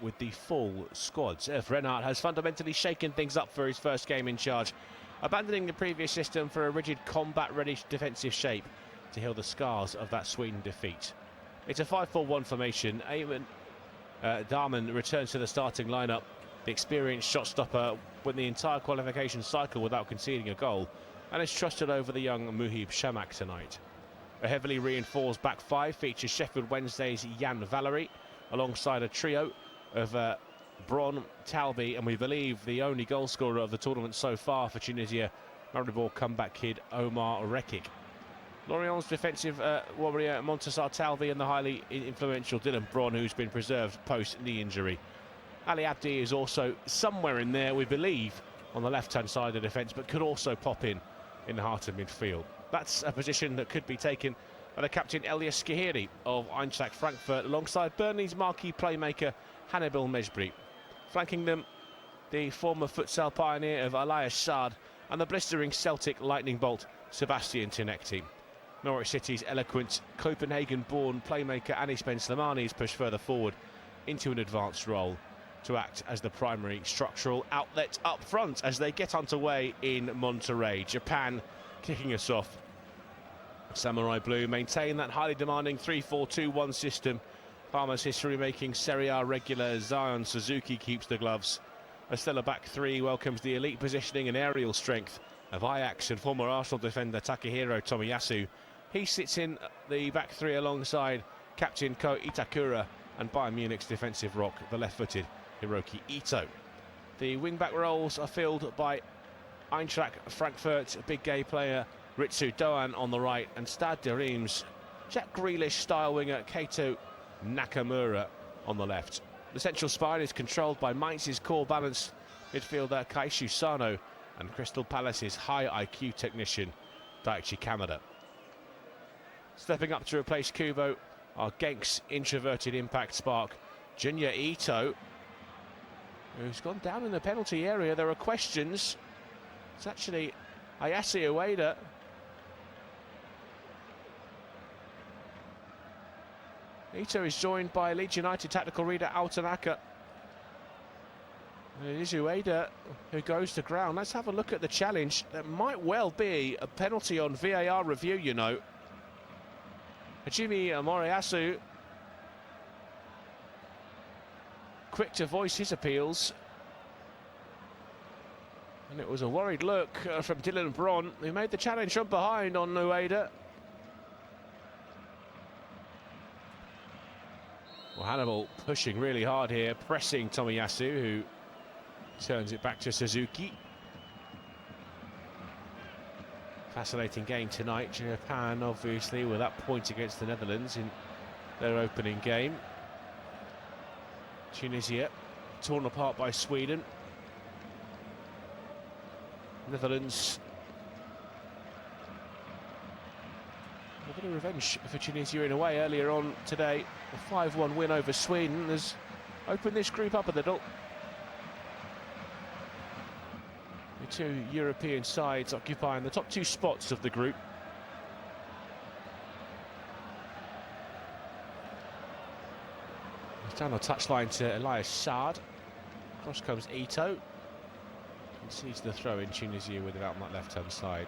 with the full squad. Renard has fundamentally shaken things up for his first game in charge, abandoning the previous system for a rigid combat-ready defensive shape to heal the scars of that Sweden defeat. It's a 5-4-1 formation. Darman returns to the starting lineup. The experienced shot stopper won the entire qualification cycle without conceding a goal and is trusted over the young Muhib Shamak tonight. A heavily reinforced back five features Sheffield Wednesday's Jan Valery alongside a trio of Bron, Talbi, and we believe the only goal scorer of the tournament so far for Tunisia, Maribor comeback kid Omar Rekik. Lorient's defensive warrior Montasar Talbi and the highly influential Dylan Bron, who's been preserved post-knee injury. Ali Abdi is also somewhere in there, we believe, on the left-hand side of the defence, but could also pop in the heart of midfield. That's a position that could be taken by the captain Elias Skihiri of Eintracht Frankfurt alongside Burnley's marquee playmaker Hannibal Mejbri. Flanking them, the former futsal pioneer of Elias Saad and the blistering Celtic lightning bolt Sebastian Tinekti. Norwich City's eloquent Copenhagen-born playmaker Anis Ben Slimani is pushed further forward into an advanced role to act as the primary structural outlet up front as they get underway in Monterrey. Japan kicking us off. Samurai Blue maintain that highly demanding 3-4-2-1 system. Farmers history-making Serie A regular Zion Suzuki keeps the gloves. A stellar back three welcomes the elite positioning and aerial strength of Ajax and former Arsenal defender Takehiro Tomiyasu. He sits in the back three alongside captain Ko Itakura and Bayern Munich's defensive rock, the left-footed Hiroki Ito. The wing-back roles are filled by Eintracht Frankfurt big gay player Ritsu Doan on the right and Stade de Reims Jack Grealish-style winger Keito Nakamura on the left. The central spine is controlled by Mainz's core balance midfielder Kaishu Sano and Crystal Palace's high IQ technician Daichi Kamada. Stepping up to replace Kubo are Genk's introverted impact spark Junya Ito, who's gone down in the penalty area. There are questions. It's actually Ayase Ueda. Ito is joined by Leeds United tactical reader Altanaka. It is Ueda who goes to ground. Let's have a look at the challenge. There might well be a penalty on VAR review, you know. Hajime Moriyasu quick to voice his appeals. And it was a worried look from Dylan Bron, who made the challenge from behind on Ueda. Well, Hannibal pushing really hard here, pressing Tomiyasu, who turns it back to Suzuki. Fascinating game tonight. Japan, obviously, with that point against the Netherlands in their opening game. Tunisia, torn apart by Sweden. Netherlands, a bit of revenge for Tunisia in a way earlier on today. A 5-1 win over Sweden has opened this group up a little. The two European sides occupying the top two spots of the group. Down the touchline to Elias Saad. Cross comes Ito. Concedes the throw in Tunisia with it out on that left-hand side.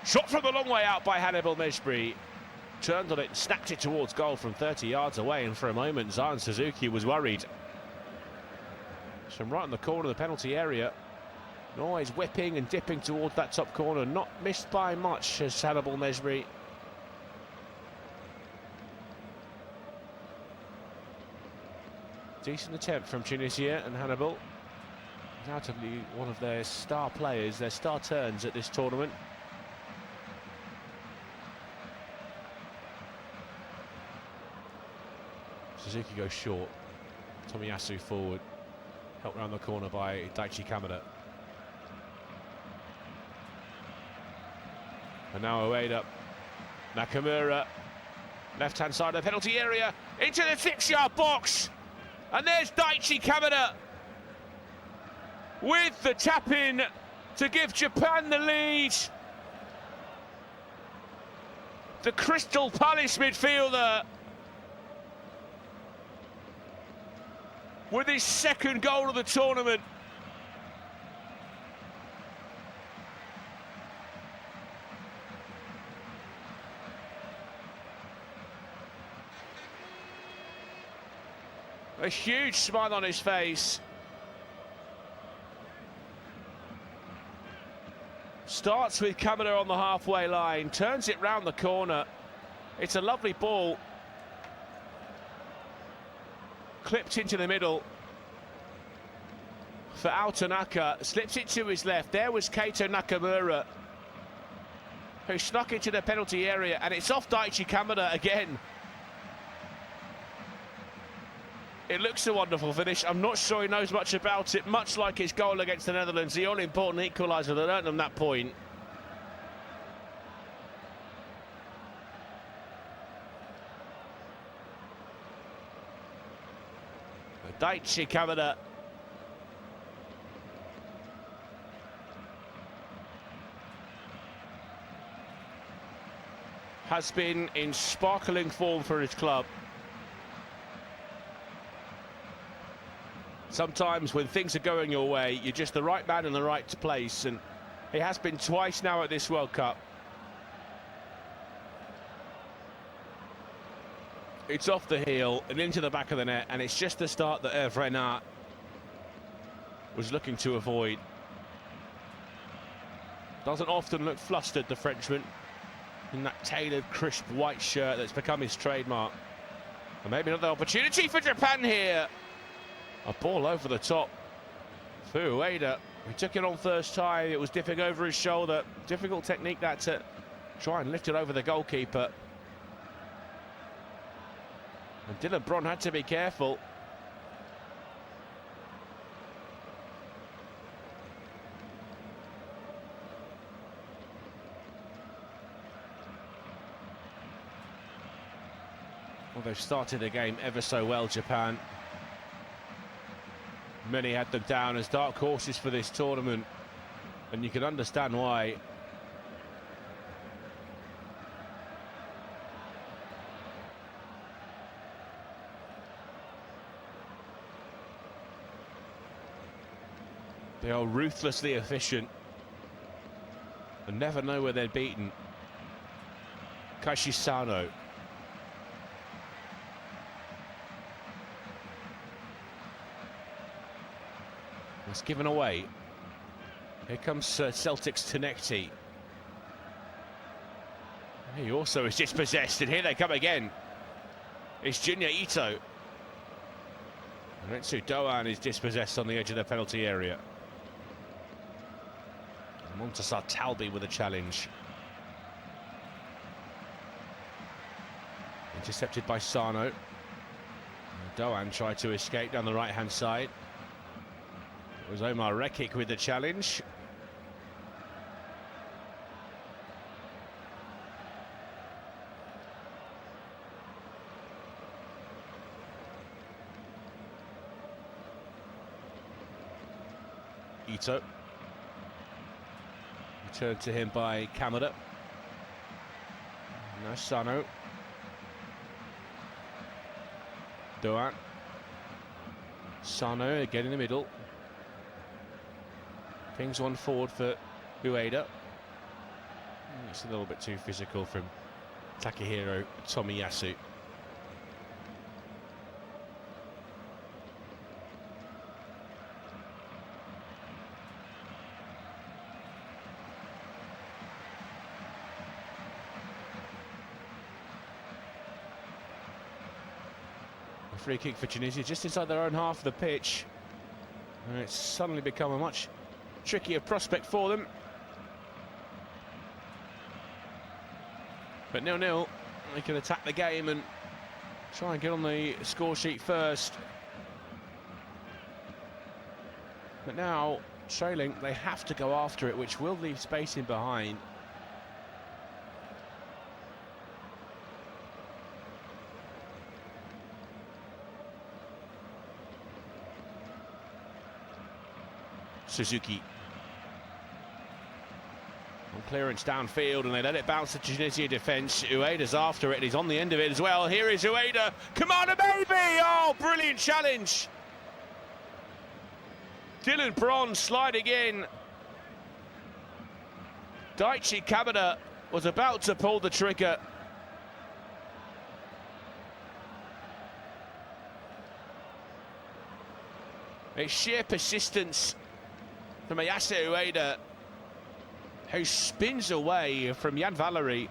Shot from the long way out by Hannibal Mejbri. Turned on it, snapped it towards goal from 30 yards away, and for a moment Zion Suzuki was worried. From right in the corner of the penalty area. And always whipping and dipping towards that top corner. Not missed by much as Hannibal Mejbri. Decent attempt from Tunisia, and Hannibal, undoubtedly one of their star players, their star turns at this tournament. Suzuki goes short. Tomiyasu forward. Helped round the corner by Daichi Kamada. And now Ueda. Nakamura. Left-hand side of the penalty area. Into the 6-yard box. And there's Daichi Kamada with the tap-in to give Japan the lead. The Crystal Palace midfielder with his second goal of the tournament. A huge smile on his face. Starts with Kamada on the halfway line, turns it round the corner. It's a lovely ball. Clipped into the middle for Altanaka, slips it to his left. There was Keito Nakamura, who snuck into the penalty area, and it's off Daichi Kamada again. It looks a wonderful finish. I'm not sure he knows much about it, much like his goal against the Netherlands, the all-important equaliser that earned them that point. Daichi Kamada has been in sparkling form for his club. Sometimes when things are going your way, you're just the right man in the right place, and he has been twice now at this World Cup. It's off the heel and into the back of the net, and it's just the start that Hervé Renard was looking to avoid. Doesn't often look flustered, the Frenchman, in that tailored, crisp white shirt that's become his trademark. And maybe another opportunity for Japan here. A ball over the top for Ueda. He took it on first time. It was dipping over his shoulder. Difficult technique that to try and lift it over the goalkeeper. And Dylan Bron had to be careful. Well, they've started the game ever so well, Japan. Many had them down as dark horses for this tournament, and you can understand why. They are ruthlessly efficient and never know where they're beaten. Kaishisano. It's given away. Here comes Celtic's Tenecti. He also is dispossessed, and here they come again. It's Junya Ito. Retsu Doan is dispossessed on the edge of the penalty area. Montasar Talbi with a challenge. Intercepted by Sano. Doan tried to escape down the right-hand side. It was Omar Rekik with the challenge. Ito. Returned to him by Kamada. Now Sano. Doan. Sano again in the middle. Pings one forward for Ueda. It's a little bit too physical from Takahiro Tomiyasu. A free kick for Tunisia just inside their own half of the pitch. And it's suddenly become a much trickier prospect for them. But 0-0, they can attack the game and try and get on the score sheet first. But now, trailing, they have to go after it, which will leave space in behind. Suzuki. On clearance downfield, and they let it bounce to Tunisia defence. Ueda's after it, and he's on the end of it as well. Here is Ueda. Come on, baby! Oh, brilliant challenge Dylan Braun sliding in. Daichi Kamada was about to pull the trigger. It's sheer persistence from Ayase Ueda, who spins away from Jan Valery,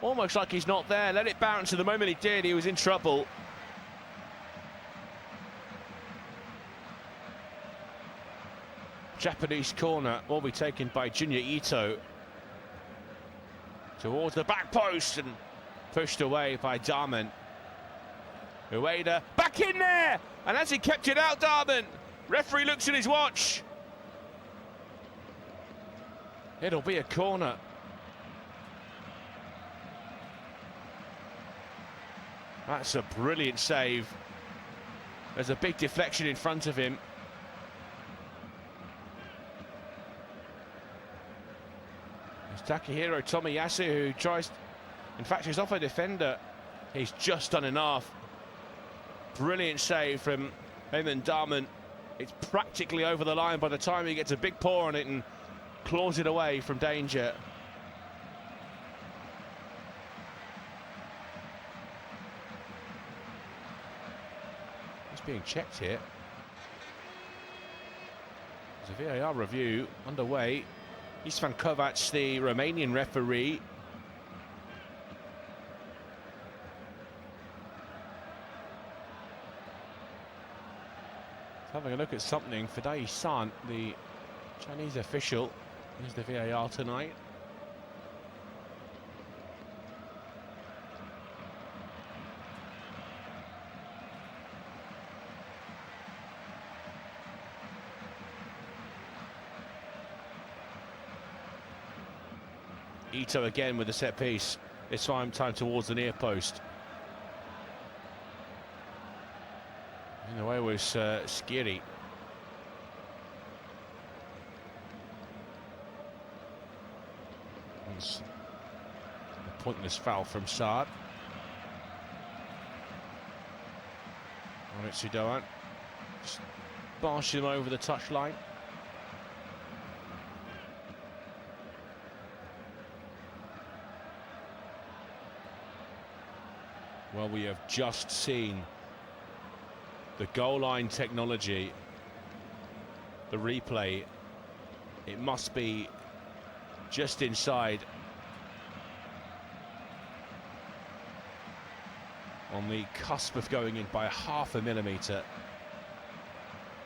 almost like he's not there. Let it bounce, and the moment he did, he was in trouble. Japanese corner will be taken by Junya Ito towards the back post and pushed away by Darman. Ueda back in there, and as he kept it out, Darman, referee looks at his watch. It'll be a corner. That's a brilliant save. There's a big deflection in front of him. It's Takahiro Tomiyasu who tries, in fact, he's off a defender. He's just done enough. Brilliant save from Eamon Darman. It's practically over the line by the time he gets a big paw on it and claws it away from danger. It's being checked here. There's a VAR review underway. Istvan Kovac, the Romanian referee. Having a look at something. Fidai San, the Chinese official, is the VAR tonight. Ito again with the set piece. This time towards the near post. In the way was Skiri. A pointless foul from Saad. Maritsu Doan just barshed him over the touchline. Well, we have just seen the goal line technology, the replay. It must be just inside, on the cusp of going in by half a millimetre.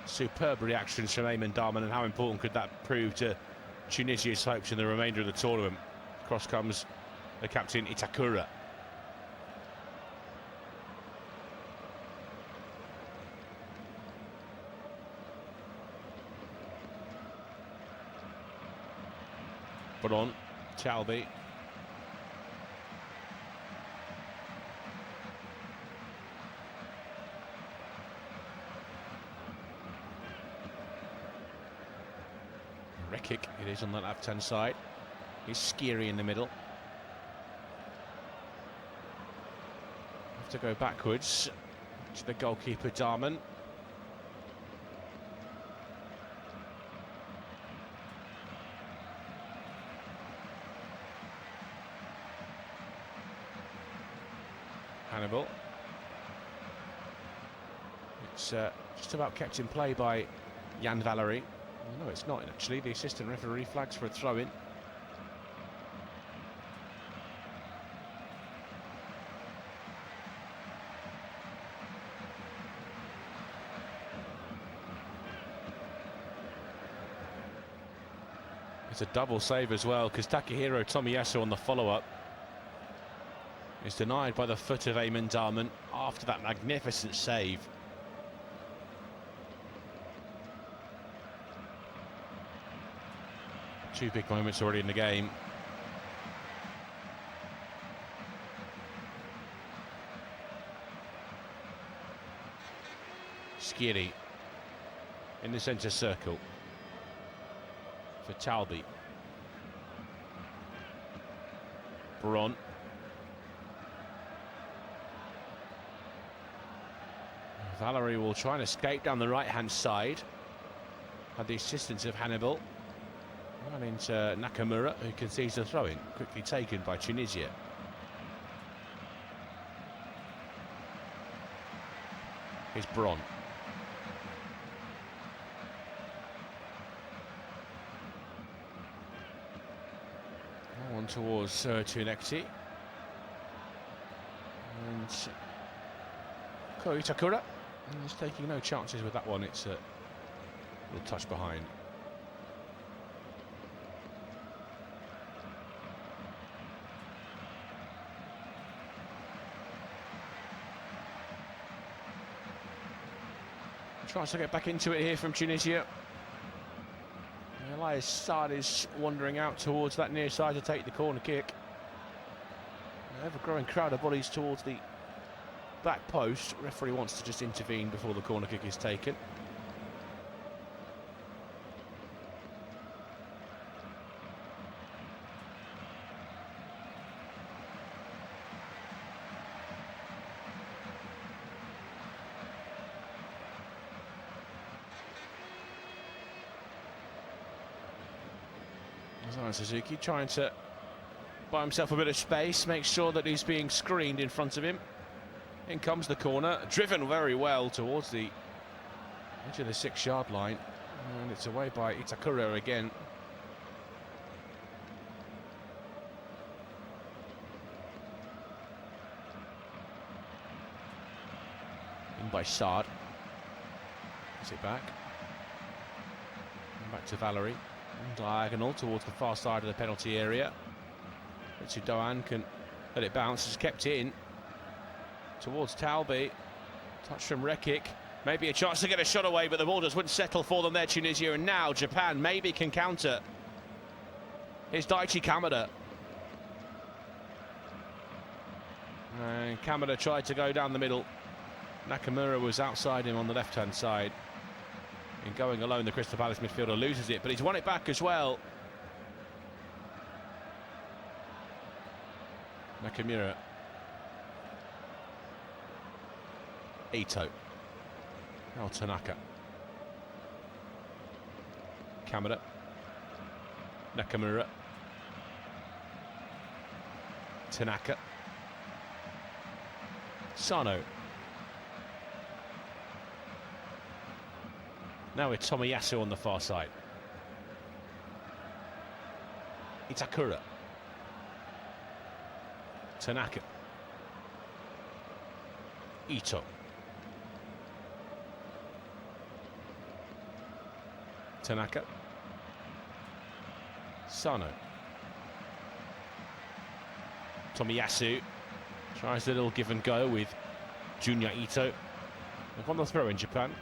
Superb reactions from Eamon Darman, and how important could that prove to Tunisia's hopes in the remainder of the tournament? Across comes the captain Itakura. But on Talby. Rekic it is on the left-hand side. He's Skiri in the middle. Have to go backwards to the goalkeeper Darman. Hannibal. It's just about kept in play by Jan Valery. No, it's not actually. The assistant referee flags for a throw-in. It's a double save as well, because Takahiro Tomiyasu on the follow-up is denied by the foot of Eamon Darman after that magnificent save. Two big moments already in the game. Skiri in the centre circle for Talby. Braun. Valery will try and escape down the right-hand side. had the assistance of Hannibal. Run into Nakamura, who concedes the throw-in, quickly taken by Tunisia. Here's Bron. On towards Tunekti. And Koitakura. And he's taking no chances with that one. It's a little touch behind. Tries to get back into it here from Tunisia. Elias Saad is wandering out towards that near side to take the corner kick. An ever-growing crowd of bodies towards the back post. Referee wants to just intervene before the corner kick is taken. Suzuki trying to buy himself a bit of space, make sure that he's being screened in front of him. In comes the corner, driven very well towards the edge of the 6-yard line, and it's away by Itakura again. In by Saad. Is it back? And back to Valerie. Diagonal towards the far side of the penalty area. Richard Doan can let it bounce, has kept it in towards Talbi. Touch from Rekic, maybe a chance to get a shot away, but the ball just wouldn't settle for them there, Tunisia, and now Japan maybe can counter. Here's Daichi Kamada. And Kamada tried to go down the middle. Nakamura was outside him on the left-hand side. In going alone, the Crystal Palace midfielder loses it, but he's won it back as well. Nakamura. Ito. Now Tanaka. Kamada. Nakamura. Tanaka. Sano. Now with Tomiyasu on the far side. Itakura. Tanaka. Ito. Tanaka. Sano. Tomiyasu tries a little give and go with Junior Ito. They've on the throw in Japan.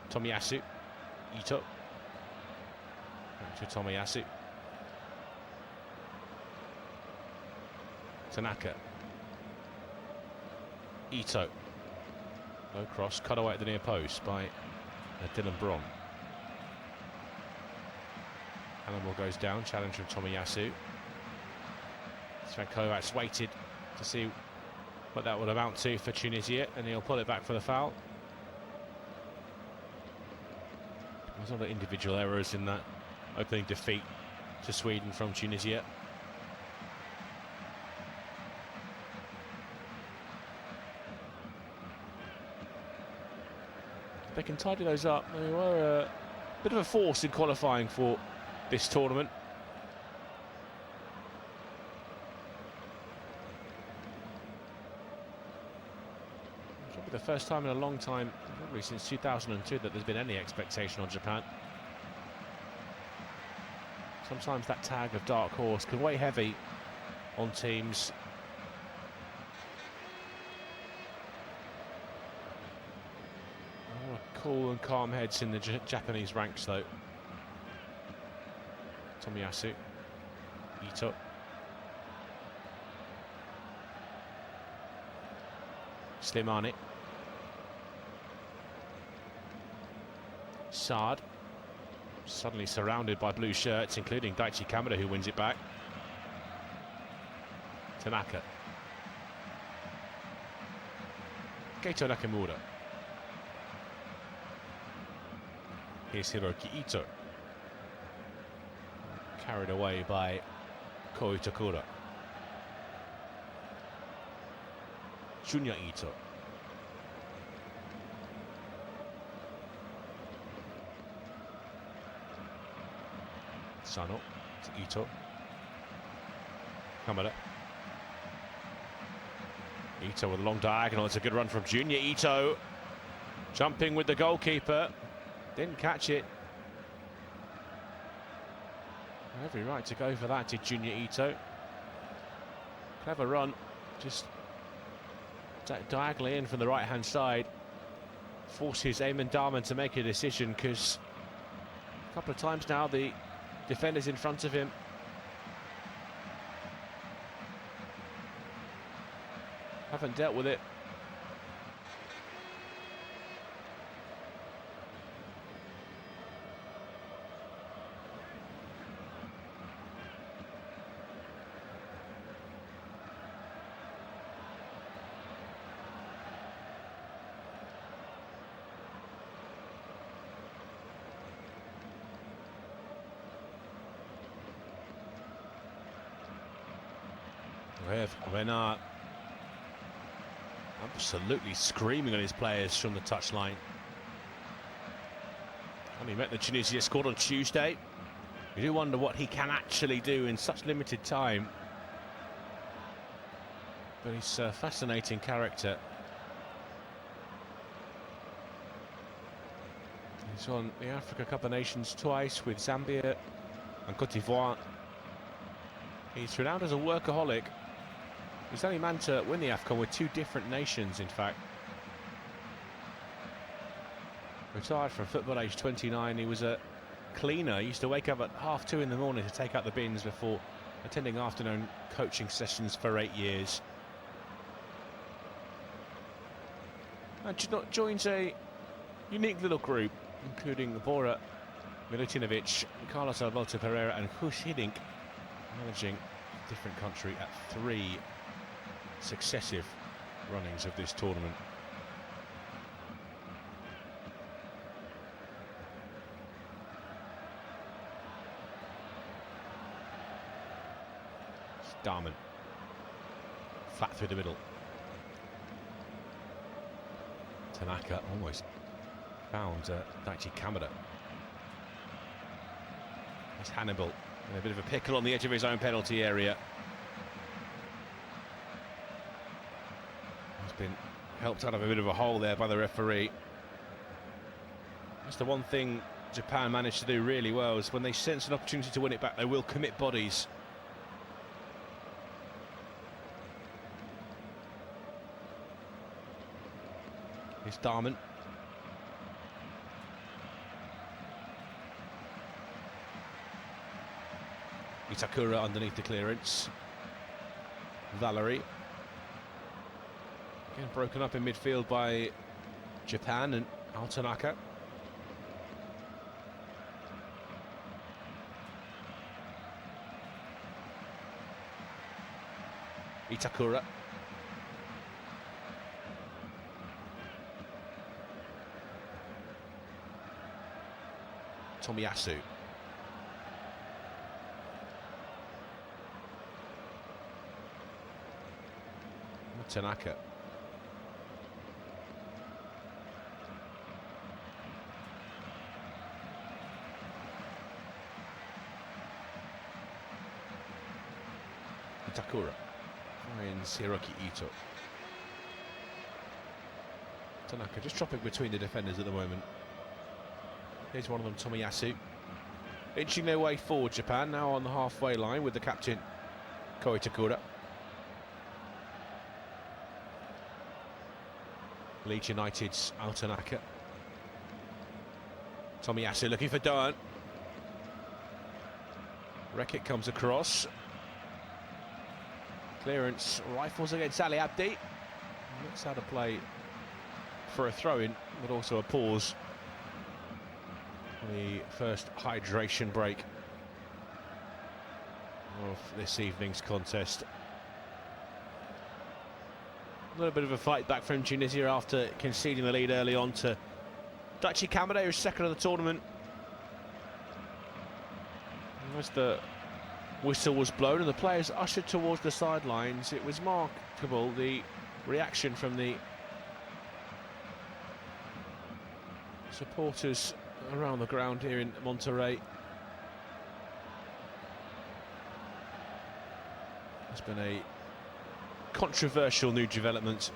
Tomiyasu, Ito, back to Tomiyasu, Tanaka, Ito, low cross, cut away at the near post by Dylan Bron. Hannibal goes down, challenge from Tomiyasu. Sven Kovacs waited to see what that would amount to for Tunisia, and he'll pull it back for the foul. There's other individual errors in that opening defeat to Sweden from Tunisia. They can tidy those up. They were a bit of a force in qualifying for this tournament. The first time in a long time, probably since 2002, that there's been any expectation on Japan. Sometimes that tag of dark horse can weigh heavy on teams. Cool and calm heads in the Japanese ranks, though. Tomiyasu, Ito. Slimani. Saad, suddenly surrounded by blue shirts, including Daichi Kamada, who wins it back. Tanaka. Geito Nakamura. Here's Hiroki Ito. Carried away by Ko Itakura. Junya Ito. Sano to Ito. Kamada. Ito with a long diagonal. It's a good run from Junya Ito. Jumping with the goalkeeper. Didn't catch it. Every right to go for that, did Junya Ito. Clever run. Just diagonally in from the right-hand side. Forces Eamon Darman to make a decision, because a couple of times now the defenders in front of him haven't dealt with it. Renard absolutely screaming on his players from the touchline. And he met the Tunisia squad on Tuesday. You do wonder what he can actually do in such limited time. But he's a fascinating character. He's won the Africa Cup of Nations twice with Zambia and Cote d'Ivoire. He's renowned as a workaholic. He's the only man to win the AFCON with two different nations, in fact. Retired from football age 29, he was a cleaner. He used to wake up at 2:30 in the morning to take out the bins before attending afternoon coaching sessions for 8 years. And joins a unique little group, including Bora Milutinovic, Carlos Alberto Pereira and Hush Hiddink, managing a different country at 3 successive runnings of this tournament. Darman, flat through the middle. Tanaka almost found Daichi Kamada. It's Hannibal in a bit of a pickle on the edge of his own penalty area. He's been helped out of a bit of a hole there by the referee. That's the one thing Japan managed to do really well, is when they sense an opportunity to win it back, they will commit bodies. Here's Darman. Itakura underneath the clearance. Valerie. Again broken up in midfield by Japan and Altanaka. Itakura. Tomiyasu. Tanaka. Itakura finds Hiroki Ito. Tanaka just dropping between the defenders at the moment. Here's one of them, Tomiyasu. Inching their way forward, Japan, now on the halfway line with the captain, Ko Itakura. Leeds United's Altanaka. Tomiyasu looking for Doan. Rekik comes across. Clearance rifles against Ali Abdi. Looks how to play for a throw-in, but also a pause. The first hydration break of this evening's contest. A little bit of a fight back from Tunisia after conceding the lead early on to Daichi Kamada, who's second of the tournament. As the whistle was blown and the players ushered towards the sidelines, it was remarkable the reaction from the supporters around the ground here in Monterrey. There's been a controversial new development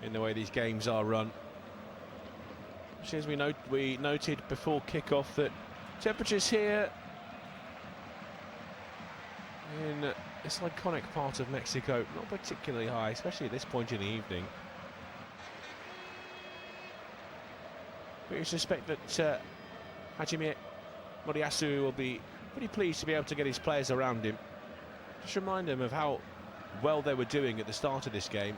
in the way these games are run. As we noted before kick-off that temperatures here in this iconic part of Mexico not particularly high, especially at this point in the evening. But you suspect that Hajime Moriyasu will be pretty pleased to be able to get his players around him. Just remind them of how well they were doing at the start of this game.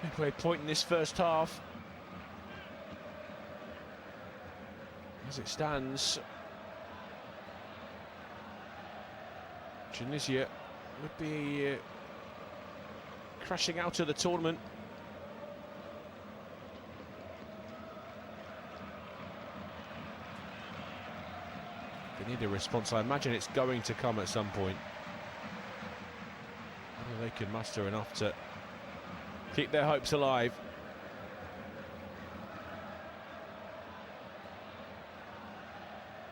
Midway point in this first half. As it stands, Tunisia would be crashing out of the tournament. They need a response. I imagine it's going to come at some point. Whether they can muster enough to keep their hopes alive.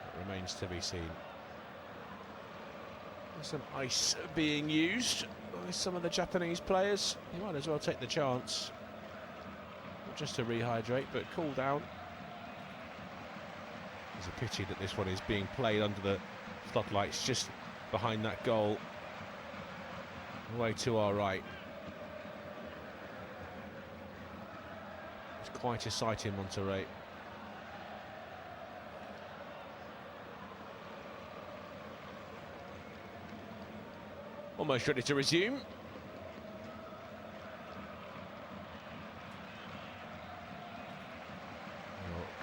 That remains to be seen. There's some ice being used by some of the Japanese players. You might as well take the chance. Not just to rehydrate, but cool down. It's a pity that this one is being played under the floodlights just behind that goal. Way to our right. It's quite a sight in Monterrey. Almost ready to resume.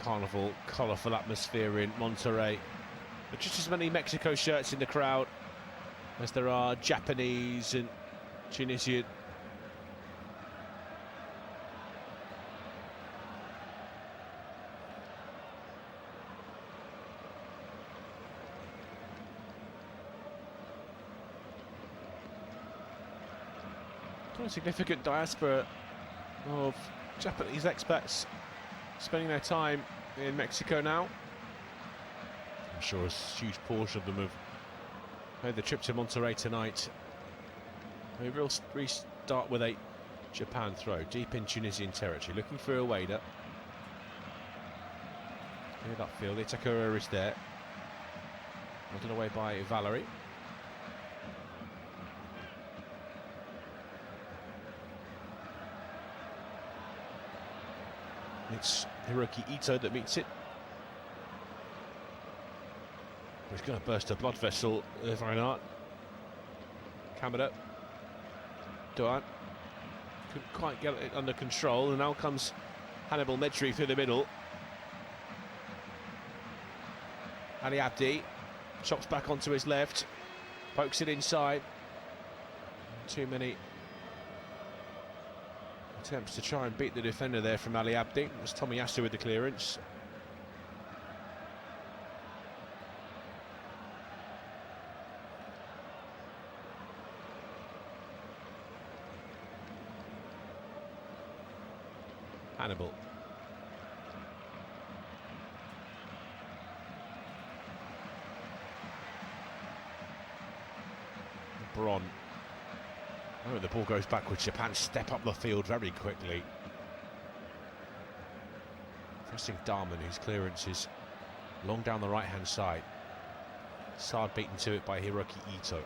Carnival, colourful atmosphere in Monterrey. But just as many Mexico shirts in the crowd as there are Japanese and Tunisian. Quite a significant diaspora of Japanese expats spending their time in Mexico now. I'm sure a huge portion of them have made the trip to Monterrey tonight. We will restart with a Japan throw deep in Tunisian territory, looking for Ueda. Cleared upfield, Itakura is there. Nodded away by Valerie. It's Hiroki Ito that meets it. He's going to burst a blood vessel, Reinhardt. Kamada. Doan. Couldn't quite get it under control, and now comes Hannibal Medri through the middle. Ali Abdi chops back onto his left, pokes it inside. Too many attempts to try and beat the defender there from Ali Abdi. It was Tomiyasu with the clearance. Hannibal. Bron. Oh, the ball goes backwards. Japan step up the field very quickly. Pressing Darman, whose clearance is long down the right-hand side. Sard beaten to it by Hiroki Ito.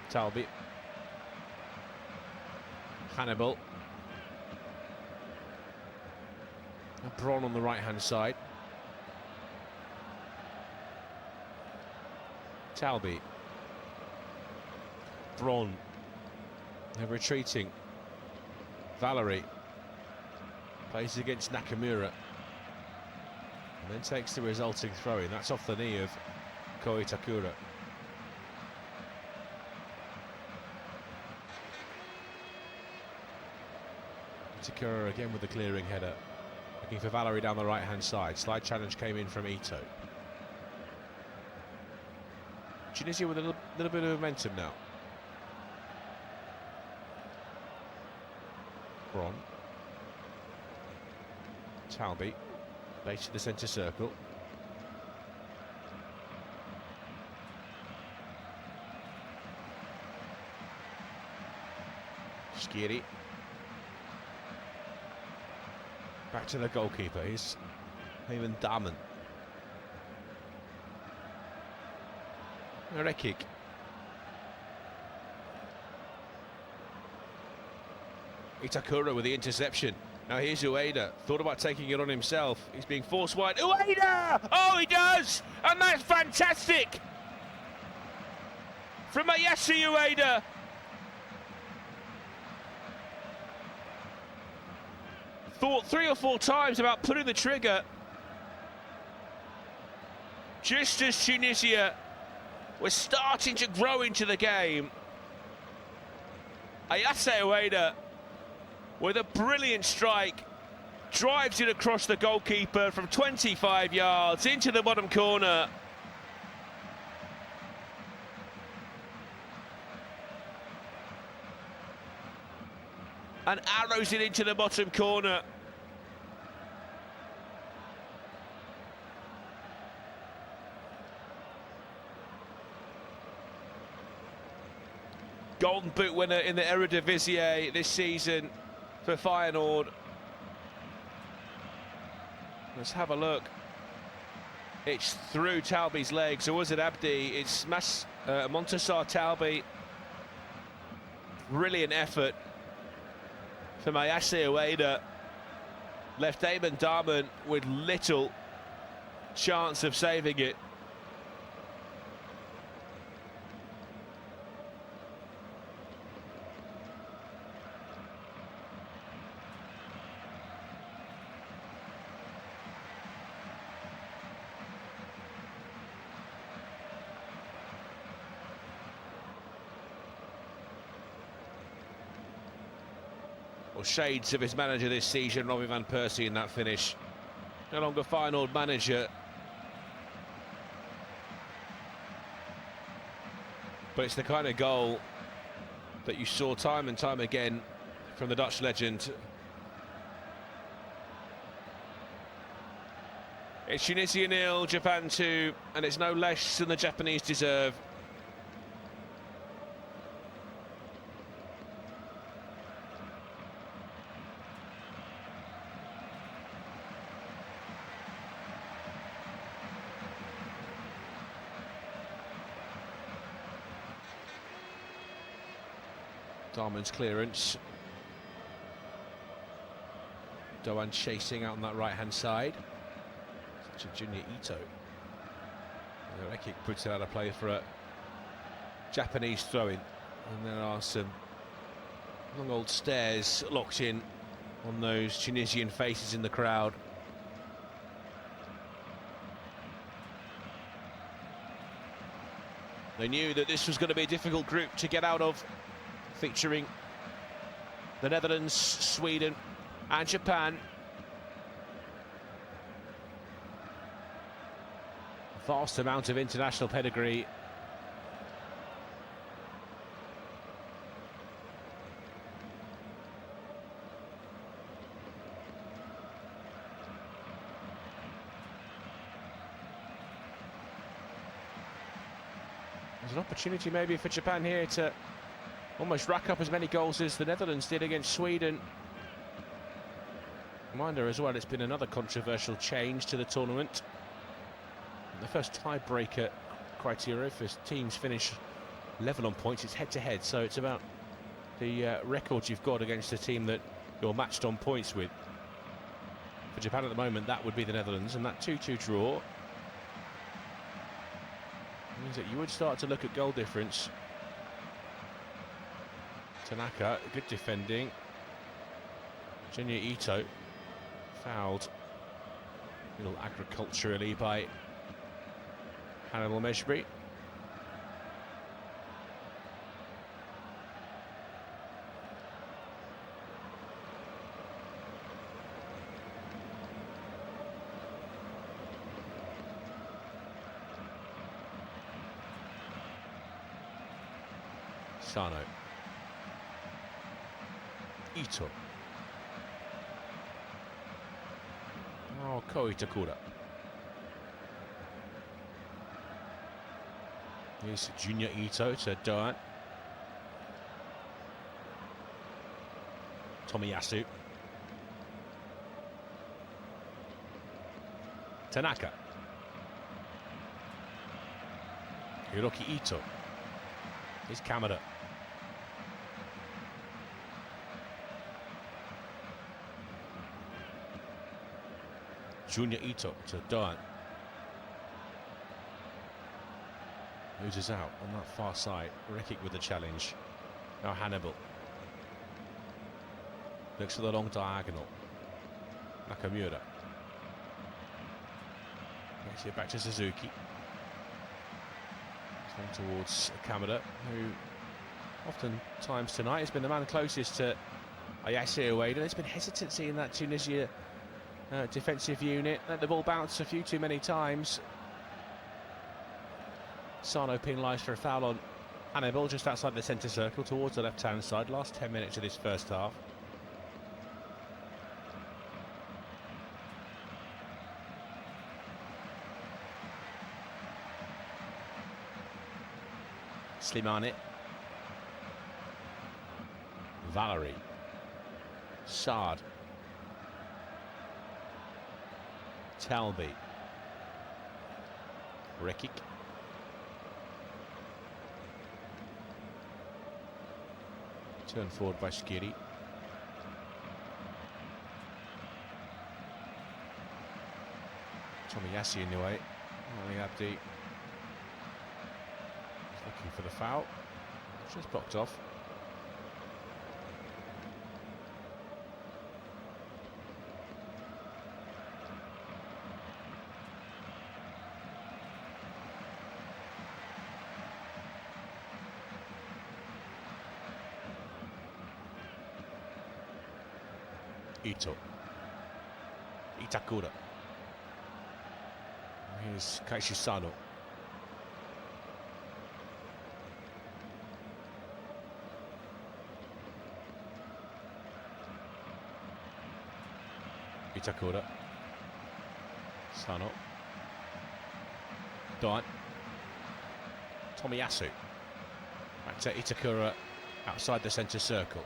Talbi. Hannibal. And Bron on the right-hand side. Talbi. Braun. They're retreating. Valerie. Plays against Nakamura. And then takes the resulting throw-in. That's off the knee of Ko Itakura. Itakura again with the clearing header. Looking for Valerie down the right-hand side. Slide challenge came in from Ito. Tunisia with a little bit of momentum now. Braun. Talbi. Base to the centre circle. Skiri. Back to the goalkeeper. He's Ueda Damen. Rekic. Itakura with the interception. Now here's Ueda. Thought about taking it on himself. He's being forced wide. Ueda! Oh, he does! And that's fantastic! From Mayasu Ueda. Thought 3 or 4 times about putting the trigger. Just as Tunisia was starting to grow into the game. Ayase Ueda with a brilliant strike, drives it across the goalkeeper from 25 yards into the bottom corner. And arrows it into the bottom corner. Golden Boot winner in the Eredivisie this season for Feyenoord. Let's have a look. It's through Talbi's legs, or was it Abdi? It's Montasar Talbi. Brilliant effort from Ayase Ueda. Left Ueda Damen with little chance of saving it. Well, shades of his manager this season, Robin van Persie, in that finish. No longer Feyenoord manager. But it's the kind of goal that you saw time and time again from the Dutch legend. It's Tunisia 0, Japan 2, and it's no less than the Japanese deserve. Damen's clearance. Doan chasing out on that right-hand side. Such a junior Ito. Rekic puts it out of play for a Japanese throw-in. And there are some long old stares locked in on those Tunisian faces in the crowd. They knew that this was going to be a difficult group to get out of, featuring the Netherlands, Sweden and Japan. Vast amount of international pedigree. There's an opportunity maybe for Japan here to almost rack up as many goals as the Netherlands did against Sweden. Reminder as well, it's been another controversial change to the tournament. The first tiebreaker criteria for teams finish level on points. It's head-to-head, so it's about the records you've got against a team that you're matched on points with. For Japan at the moment, that would be the Netherlands, and that 2-2 draw Means that you would start to look at goal difference. Tanaka, good defending. Junya Ito, fouled a little agriculturally by Hannibal Mejbri. Sano. Ito. Oh, Ko Itakura. Here's Junya Ito to Doan. Tomiyasu. Tanaka. Hiroki Ito. Here's Kamada. Junya Ito to Doan. Loses out on that far side. Rekic with the challenge. Now Hannibal. Looks for the long diagonal. Nakamura. Gets it back to Suzuki. Towards Kamada, who oftentimes tonight has been the man closest to Ayase Ueda. There's been hesitancy in that Tunisia defensive unit. Let the ball bounce a few too many times. Sano penalised for a foul on Hannibal just outside the centre circle towards the left-hand side. Last 10 minutes of this first half. Slimani. Valerie. Saad. Talbi. Rekic. Turned forward by Skiri. Tomiyasu in the way. Ali Abdi. Looking for the foul. Just blocked off. Ito. Itakura. Here's Kaishi Sano. Itakura. Sano. Doan. Tomiyasu. Back to Itakura outside the centre circle.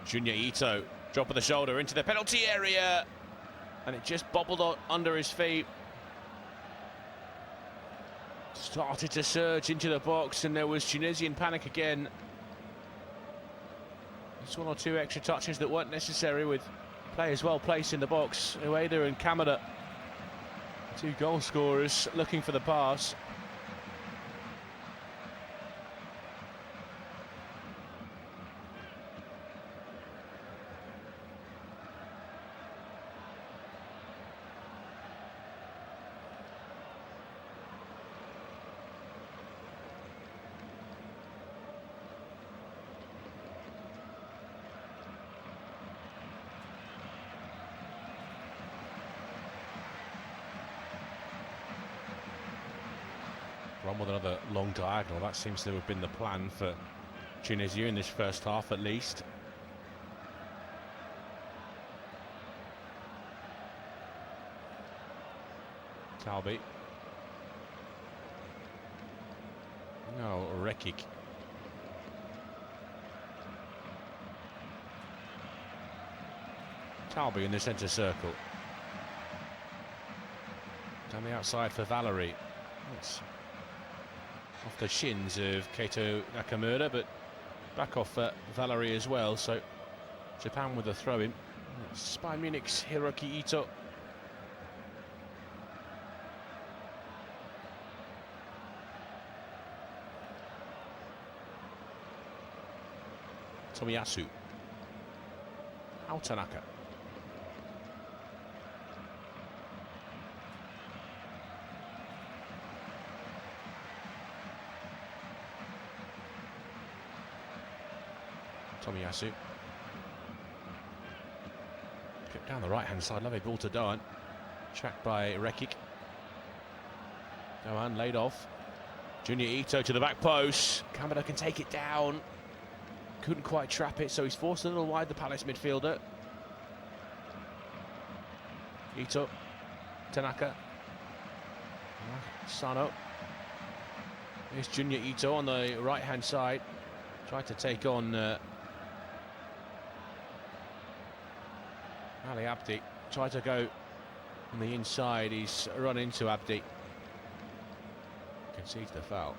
Junya Ito, drop of the shoulder into the penalty area. And it just bobbled on under his feet. Started to surge into the box and there was Tunisian panic again. Just one or two extra touches that weren't necessary with players well placed in the box. Ueda and Kamada, two goal scorers looking for the pass. Run with another long diagonal. That seems to have been the plan for Tunisia in this first half, at least. Talbi. No, Rekic. Talbi in the centre circle. Down the outside for Valerie. It's off the shins of Keito Nakamura, but back off Valerie as well. So Japan with a throw-in. It's Bayern Munich's Hiroki Ito. Tomiyasu. Tanaka. Tomiyasu. Kick down the right-hand side, lovely ball to Doan. Tracked by Rekic. Doan laid off. Junior Ito to the back post. Kamada can take it down. Couldn't quite trap it, so he's forced a little wide, the Palace midfielder. Ito. Tanaka. Sano. Here's Junior Ito on the right-hand side. Tried to take on Ali Abdi. Tried to go on the inside. He's run into Abdi. Concedes the foul.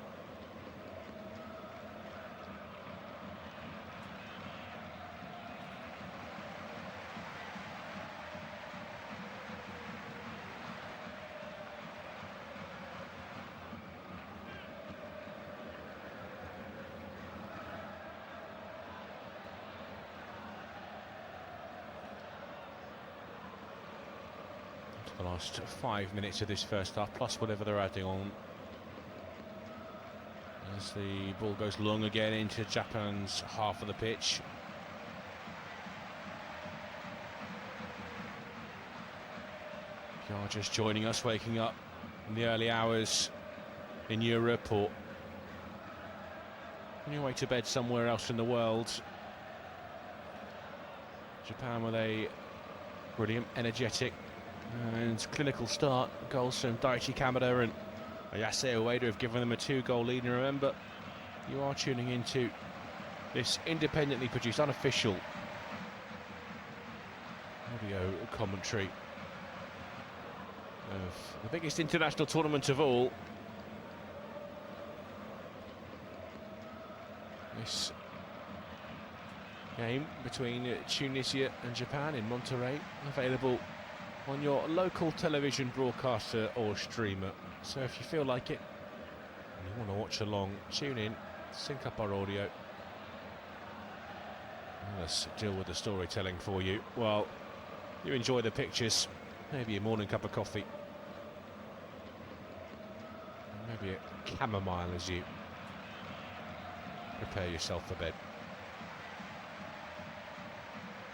The last 5 minutes of this first half, plus whatever they're adding on. As the ball goes long again into Japan's half of the pitch. If you're just joining us, waking up in the early hours in Europe or on your way to bed somewhere else in the world, Japan with a brilliant, energetic and clinical start. Goals from Daichi Kamada and Ayase Ueda have given them a 2-goal lead. And remember, you are tuning into this independently produced, unofficial audio commentary of the biggest international tournament of all. This game between Tunisia and Japan in Monterrey, available on your local television broadcaster or streamer. So if you feel like it and you want to watch along, tune in, sync up our audio, and let's deal with the storytelling for you while you enjoy the pictures, maybe a morning cup of coffee, maybe a chamomile as you prepare yourself for bed.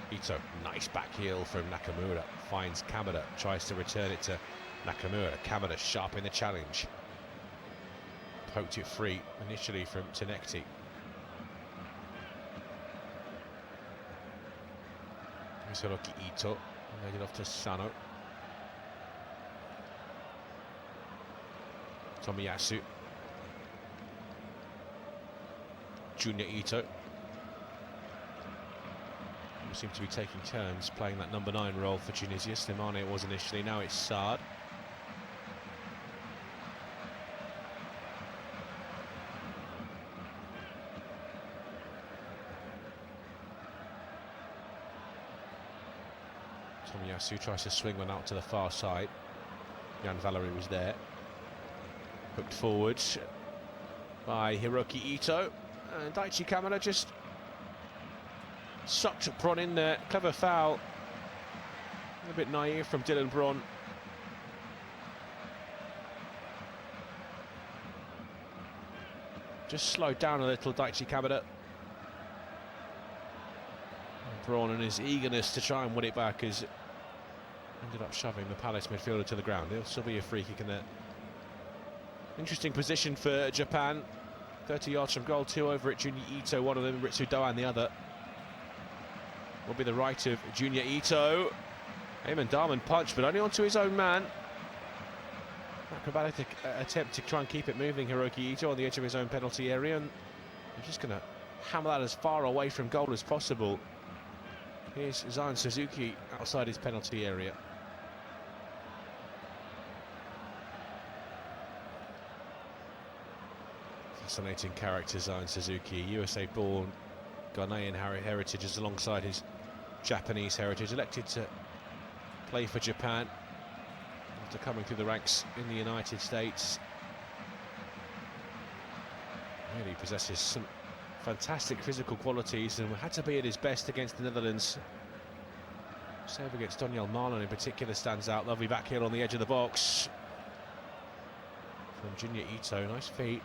Ito, nice back heel from Nakamura, finds Kamada, tries to return it to Nakamura. Kamada sharp in the challenge. Poked it free initially from Tenekti. Hiroki Ito, laid it off to Sano. Tomiyasu. Junior Ito. We seem to be taking turns playing that number 9 role for Tunisia. Slimane it was initially, now it's Saad. Tomiyasu tries to swing one out to the far side. Jan Valery was there. Hooked forward by Hiroki Ito. And Daichi Kamada just sucked Bron in there. Clever foul. A bit naive from Dylan Bron. Just slowed down a little, Daichi Kamada. Bron and his eagerness to try and win it back has ended up shoving the Palace midfielder to the ground. There'll still be a free kick in there. Interesting position for Japan. 30 yards from goal, 2 over at Junior Ito, one of them, Ritsu Doan the other. Will be the right of Junior Ito. Eamon Darman punch, but only onto his own man. Acrobatic attempt to try and keep it moving. Hiroki Ito on the edge of his own penalty area, and they're just going to hammer that as far away from goal as possible. Here's Zion Suzuki outside his penalty area. Fascinating character, Zion Suzuki, USA-born, Ghanaian heritage is alongside his Japanese heritage. Elected to play for Japan after coming through the ranks in the United States. Really possesses some fantastic physical qualities and had to be at his best against the Netherlands. Save against Donyell Marlon in particular stands out. Lovely back heel on the edge of the box from Junior Ito. Nice feet.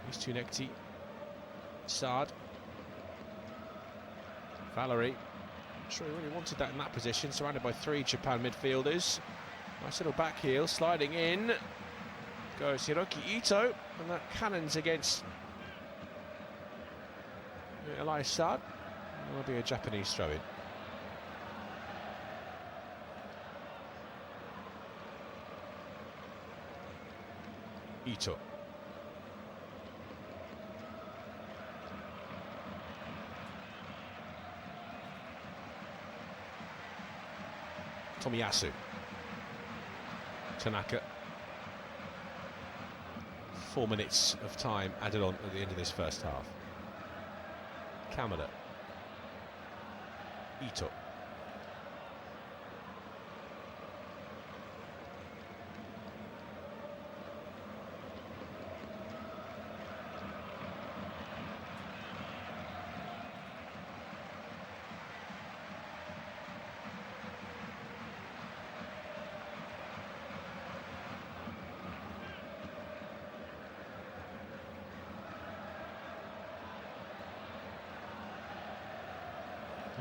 Here's Tunekti. Saad. Valerie. Not sure he really wanted that in that position. Surrounded by 3 Japan midfielders. Nice little back heel. Sliding in. Goes Hiroki Ito. And that cannons against Elias Saad. There will be a Japanese throw-in. Ito. Tomiyasu. Tanaka. 4 minutes of time added on at the end of this first half. Kamada. Ito.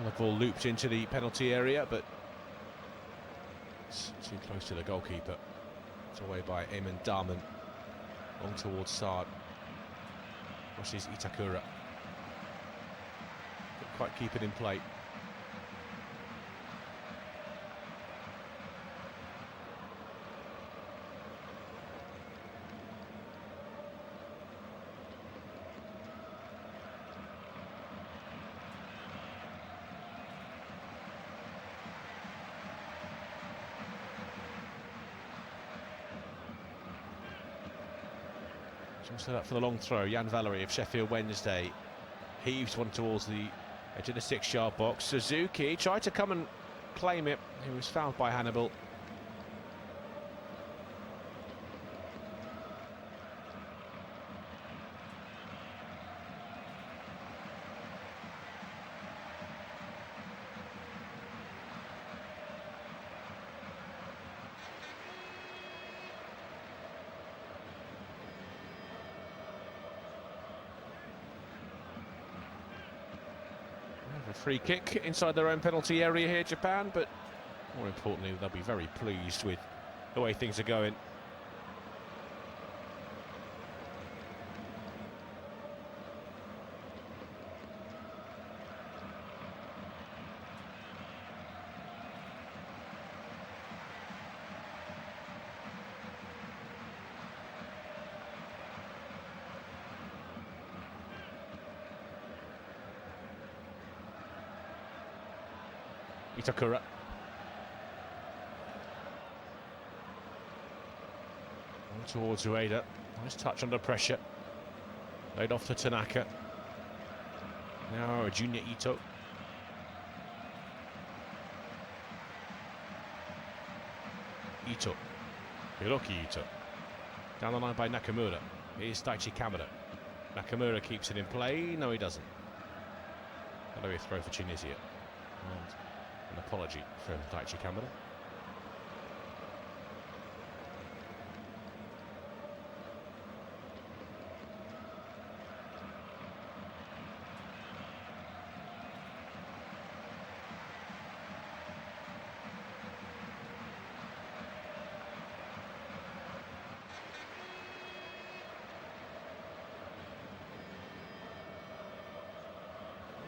The ball looped into the penalty area, but it's too close to the goalkeeper. It's away by Eamon Darman. Long towards Saad. Rushes Itakura. Couldn't quite keep it in play. Set up for the long throw. Jan Valerie of Sheffield Wednesday heaves one towards the edge of the 6-yard box. Suzuki tried to come and claim it. He was fouled by Hannibal. A free kick inside their own penalty area here, Japan, but more importantly, they'll be very pleased with the way things are going. Itakura. On towards Ueda. Nice touch under pressure. Laid off to Tanaka. Now Junior Ito. Ito. Hiroki Ito. Down the line by Nakamura. Here's Daichi Kamada. Nakamura keeps it in play. No, he doesn't. That'll be a throw for Tunisia. And an apology from Daichi Kamada.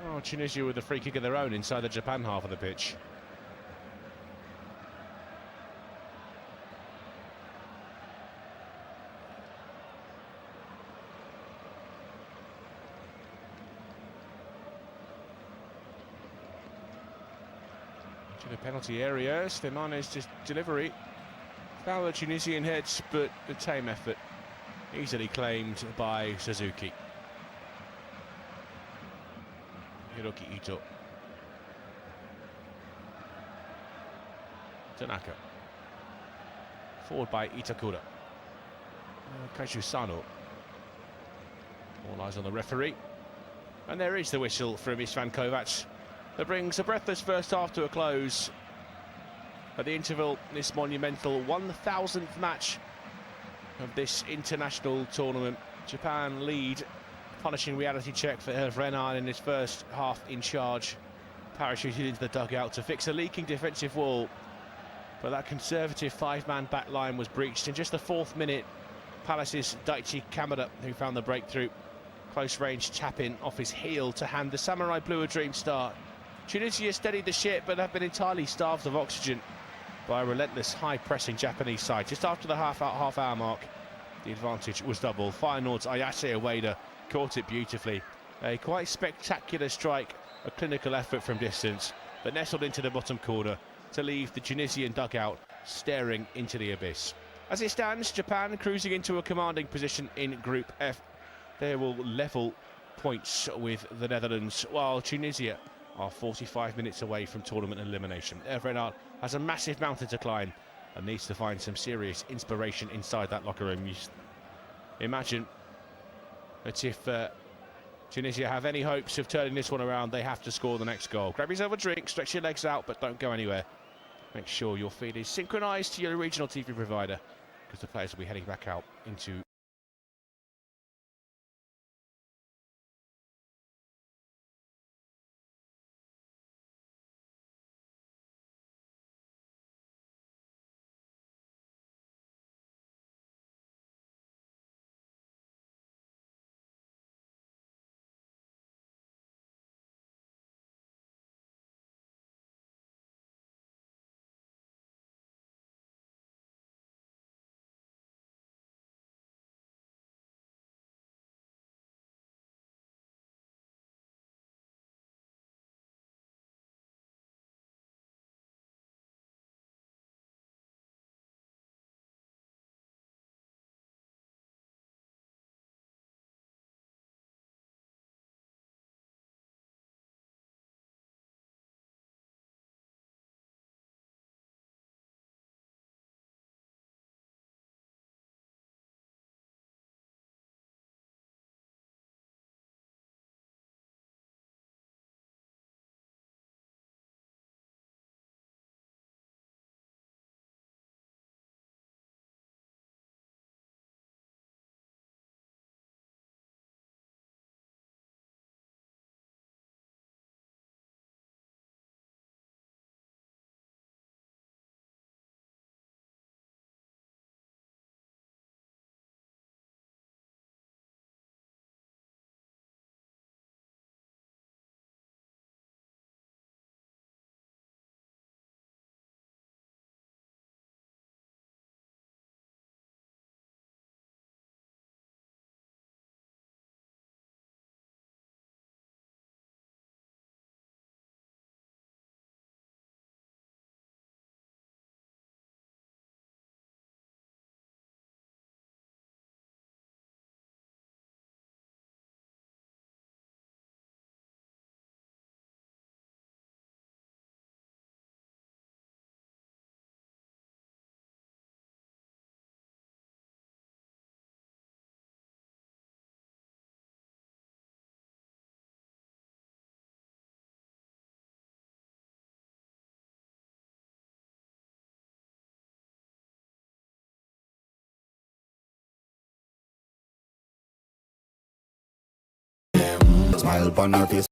Oh, Tunisia with a free kick of their own inside the Japan half of the pitch. To the penalty area, Slimane's just delivery. Foul the Tunisian heads, but a tame effort. Easily claimed by Suzuki. Hiroki Ito. Tanaka. Forward by Itakura. Kaiju Sano. All eyes on the referee. And there is the whistle from Istvan Kovac that brings a breathless first half to a close. At the interval, this monumental 1,000th match of this international tournament. Japan lead, punishing reality check for Hervé Renard in his first half in charge. Parachuted into the dugout to fix a leaking defensive wall. But that conservative five-man back line was breached in just the 4th minute. Palace's Daichi Kamada, who found the breakthrough. Close-range tap-in off his heel to hand the Samurai Blue a dream start. Tunisia steadied the ship, but have been entirely starved of oxygen by a relentless, high-pressing Japanese side. Just after the half-hour mark, the advantage was double. Feyenoord's Ayase Ueda caught it beautifully. A quite spectacular strike, a clinical effort from distance, but nestled into the bottom corner to leave the Tunisian dugout staring into the abyss. As it stands, Japan cruising into a commanding position in Group F. They will level points with the Netherlands, while Tunisia are 45 minutes away from tournament elimination. Hervé Renard has a massive mountain to climb and needs to find some serious inspiration inside that locker room. You imagine that if Tunisia have any hopes of turning this one around, they have to score the next goal. Grab yourself a drink, stretch your legs out, but don't go anywhere. Make sure your feed is synchronised to your regional TV provider, because the players will be heading back out into smile upon her face.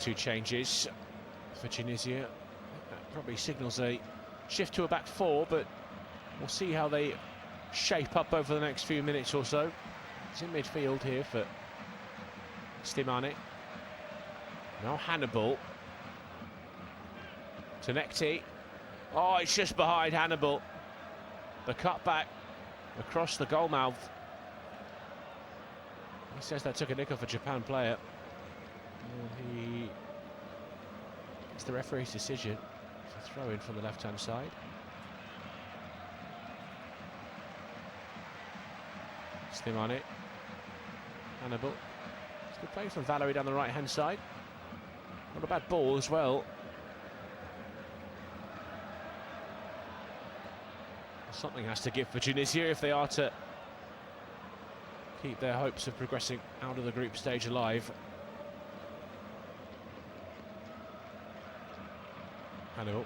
Two changes for Tunisia. That probably signals a shift to a back four, but we'll see how they shape up over the next few minutes or so. It's in midfield here for Slimani. Now Hannibal. Tonekti. Oh, it's just behind Hannibal. The cutback across the goal mouth. He says that took a nick off a Japan player. And it's the referee's decision. It's a throw in from the left-hand side. Slimani. Hannibal. It's good play from Valerie down the right-hand side. Not a bad ball as well. Something has to give for Tunisia if they are to keep their hopes of progressing out of the group stage alive. Hannibal.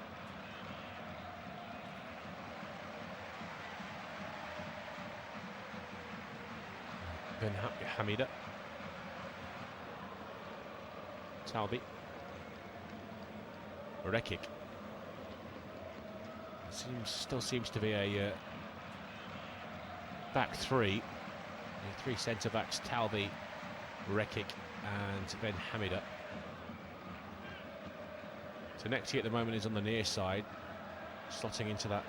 Ben Hamida. Talbi. Rekic. Still seems to be a back three. The three centre-backs, Talbi, Rekic and Ben Hamida. Tonekti at the moment is on the near side, slotting into that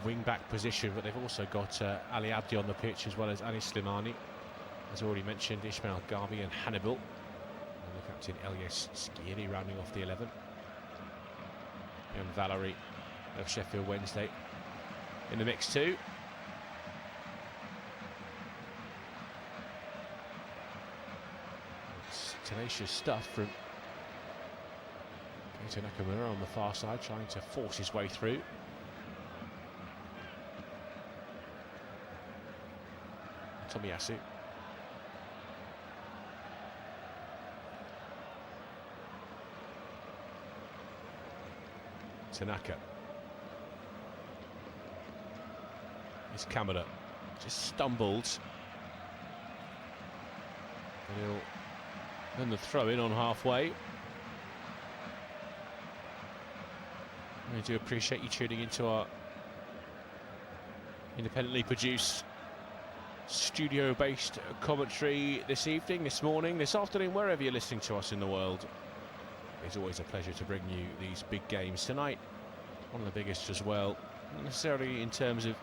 wing-back position, but they've also got Ali Abdi on the pitch as well as Anis Slimani. As already mentioned, Ismail Garbi and Hannibal. And the captain, Elias Skiri, rounding off the 11. And Valerie of Sheffield Wednesday in the mix too. It's tenacious stuff from Keita Nakamura on the far side, trying to force his way through. Tomiyasu. Tanaka. His camera just stumbled. And he'll then the throw in on halfway. I do appreciate you tuning into our independently produced studio-based commentary this evening, this morning, this afternoon, wherever you're listening to us in the world. It's always a pleasure to bring you these big games. Tonight, one of the biggest as well, not necessarily in terms of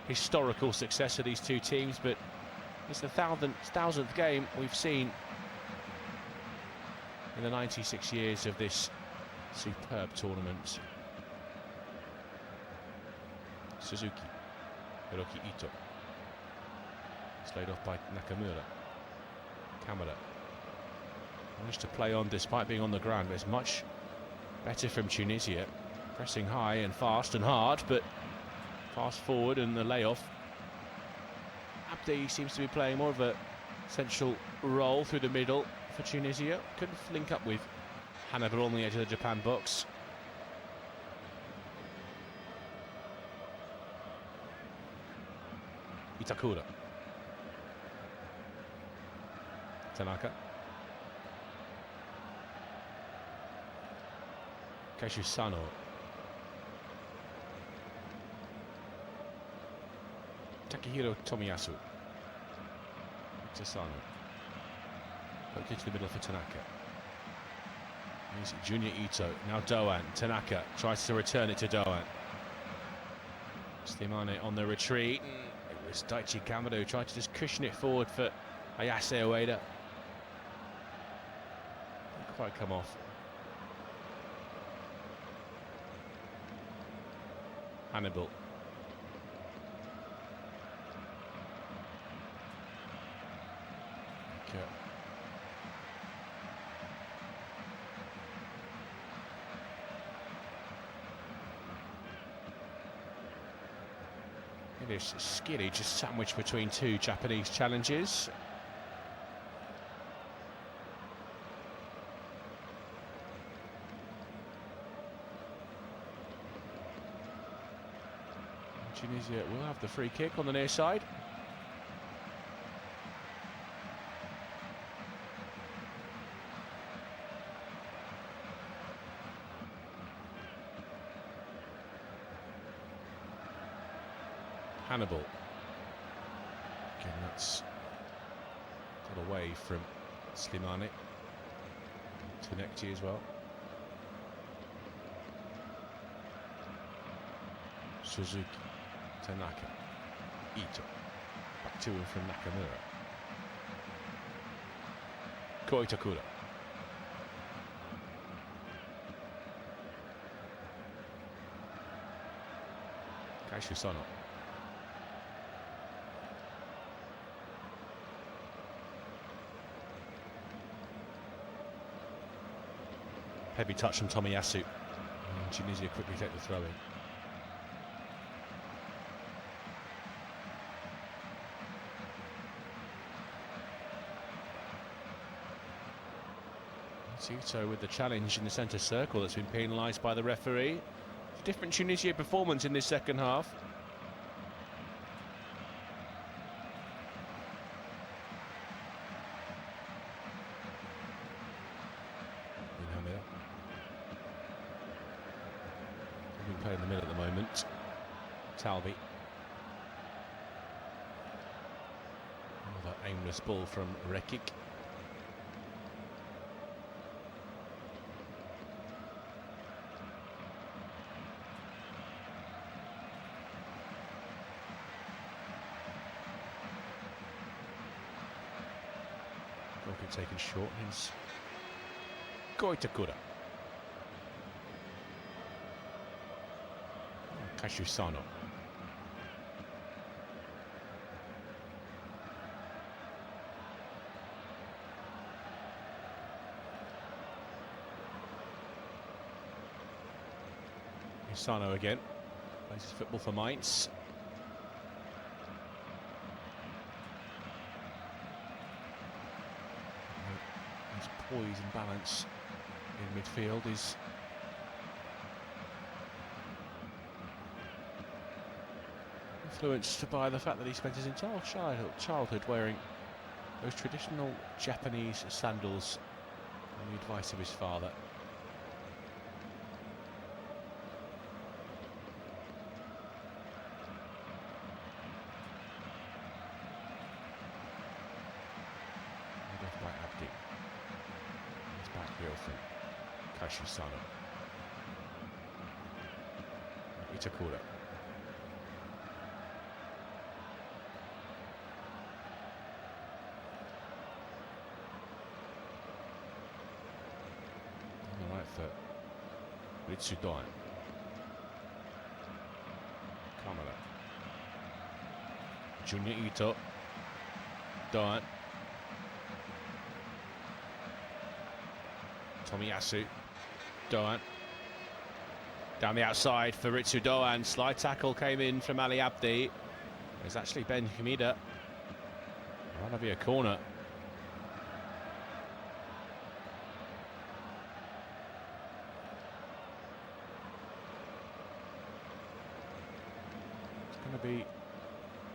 historical success of these two teams, but it's the thousandth game we've seen in the 96 years of this superb tournament. Suzuki, Hiroki Ito, slayed off by Nakamura. Kamada managed to play on despite being on the ground, but it's much better from Tunisia, pressing high and fast and hard, but fast forward and the layoff. Abdi seems to be playing more of a central role through the middle for Tunisia. Couldn't link up with Hannibal on the edge of the Japan box. Itakura. Tanaka. Keishu Sano. Takehiro Tomiyasu. To Sano. Poked into the middle for Tanaka. Here's Junior Ito. Now Doan. Tanaka tries to return it to Doan. Slimani on the retreat. It was Daichi Kamada who tried to just cushion it forward for Ayase Ueda. Didn't quite come off. Hannibal. Okay. It is Skiri just sandwiched between two Japanese challenges. Tunisia will have the free kick on the near side. Hannibal. Again, that's got away from Slimani. Tunekti as well. Suzuki, Tanaka, Ito. Back to him from Nakamura. Koitakura. Kaishu Sano. Heavy touch from Tomiyasu. And Tunisia quickly take the throw in. Ito with the challenge in the centre circle that's been penalised by the referee. It's a different Tunisia performance in this second half. We play in the middle at the moment. Talbi. Another aimless ball from Rekik. Taken short, hence Koitakura. Kaishu Sano. Sano again. Plays his football for Mainz. Poise and balance in midfield is influenced by the fact that he spent his entire childhood wearing those traditional Japanese sandals on the advice of his father. Kaishu Sano. Itakura. On the right foot. Ritsudoan. Kamara. Junior Ito. Doan. Tomiyasu. Doan. Down the outside for Ritsu Doan. Slide tackle came in from Ali Abdi. There's actually Ben Hamida. That'll be a corner. It's going to be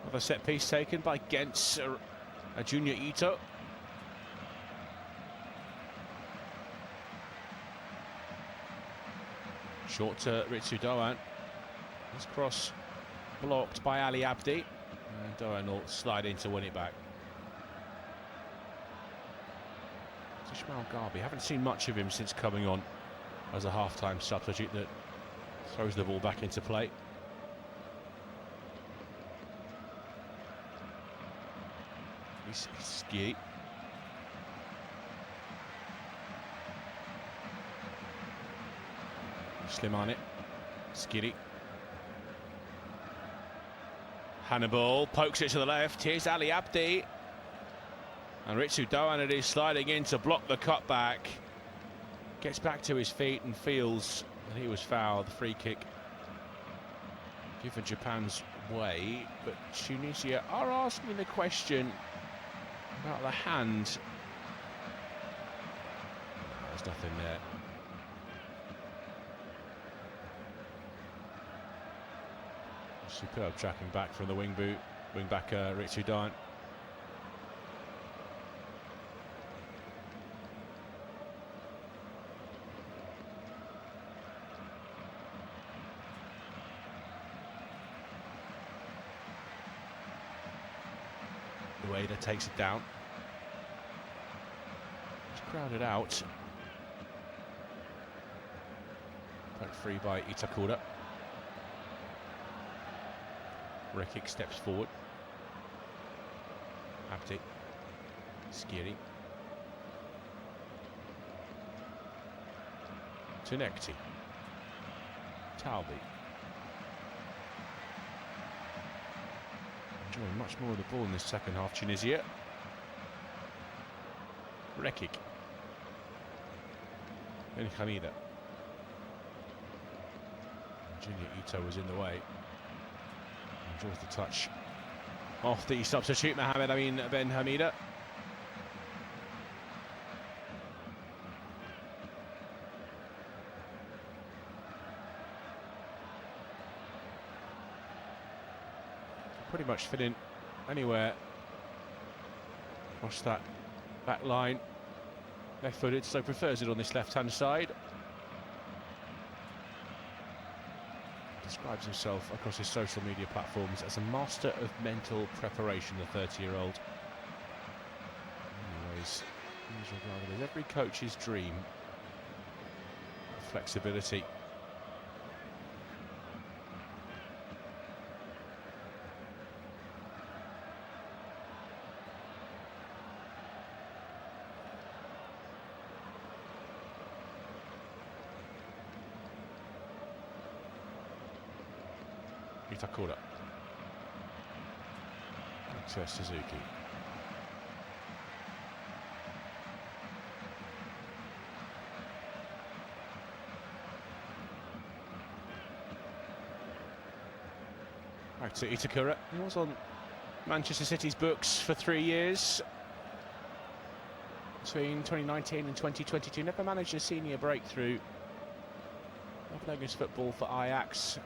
another set piece taken by Gents, a Junior Ito. Short to Ritsu Doan. This cross blocked by Ali Abdi. And Doan will slide in to win it back. Ismail Garbi, haven't seen much of him since coming on as a half-time substitute that throws the ball back into play. Ski. Slimani, Skiri. Hannibal pokes it to the left. Here's Ali Abdi. And Ritsu Doan, it is sliding in to block the cutback. Gets back to his feet and feels that he was fouled. The free kick given Japan's way. But Tunisia are asking the question about the hand. There's nothing there. Superb tracking back from the wing back Ritsu Doan. Ueda takes it down. It's crowded out. Poked free by Itakura. Rekic steps forward. Abdi. Skiri. Tunekti. Talbi. Enjoying much more of the ball in this second half, Tunisia. Rekic. And Hamida. Junior Ito was in the way. Enjoys the touch off the substitute, Ben Hamida. Pretty much fit in anywhere across that back line. Left-footed, so prefers it on this left-hand side. Describes himself across his social media platforms as a master of mental preparation, the 30-year-old. Anyways, he's regarded as every coach's dream. Flexibility. Itakura. To Suzuki. Back to Itakura. He was on Manchester City's books for 3 years. Between 2019 and 2022. Never managed a senior breakthrough. Playing his football for Ajax.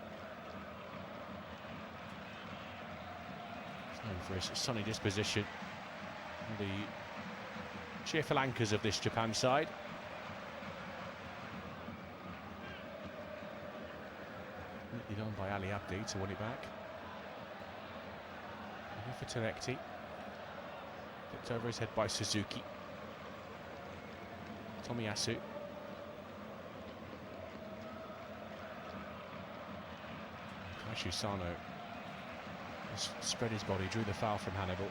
For his sunny disposition, the cheerful anchors of this Japan side. Neatly done by Ali Abdi to win it back. Looking for Tunekti. Flipped over his head by Suzuki. Tomiyasu. Kaishu Sano spread his body, drew the foul from Hannibal.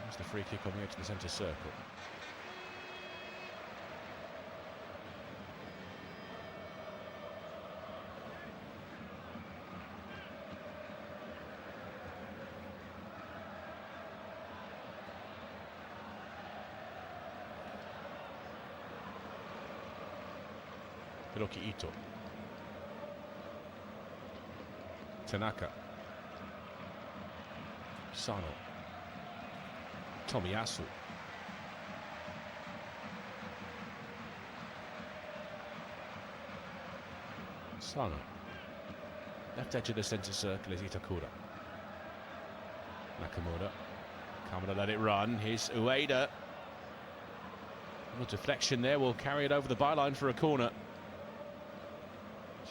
There's the free kick on the edge of the centre circle. Hiroki Ito. Tanaka. Sano. Tomiyasu. Sano. Left edge of the centre circle is Itakura. Nakamura. Kamada let it run. Here's Ueda. A little deflection there. Will carry it over the byline for a corner.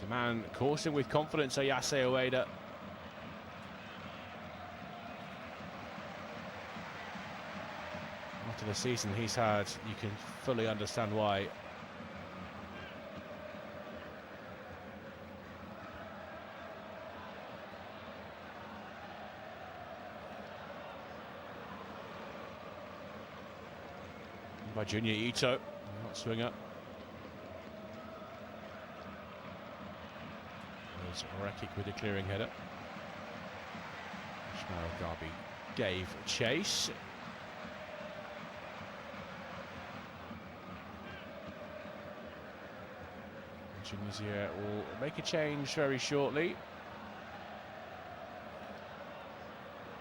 Man coursing with confidence, Ayase Ueda. After the season he's had, you can fully understand why. By Junior Ito, not swinger. Rekic with a clearing header. Ishmael Garbi gave chase. Tunisia will make a change very shortly.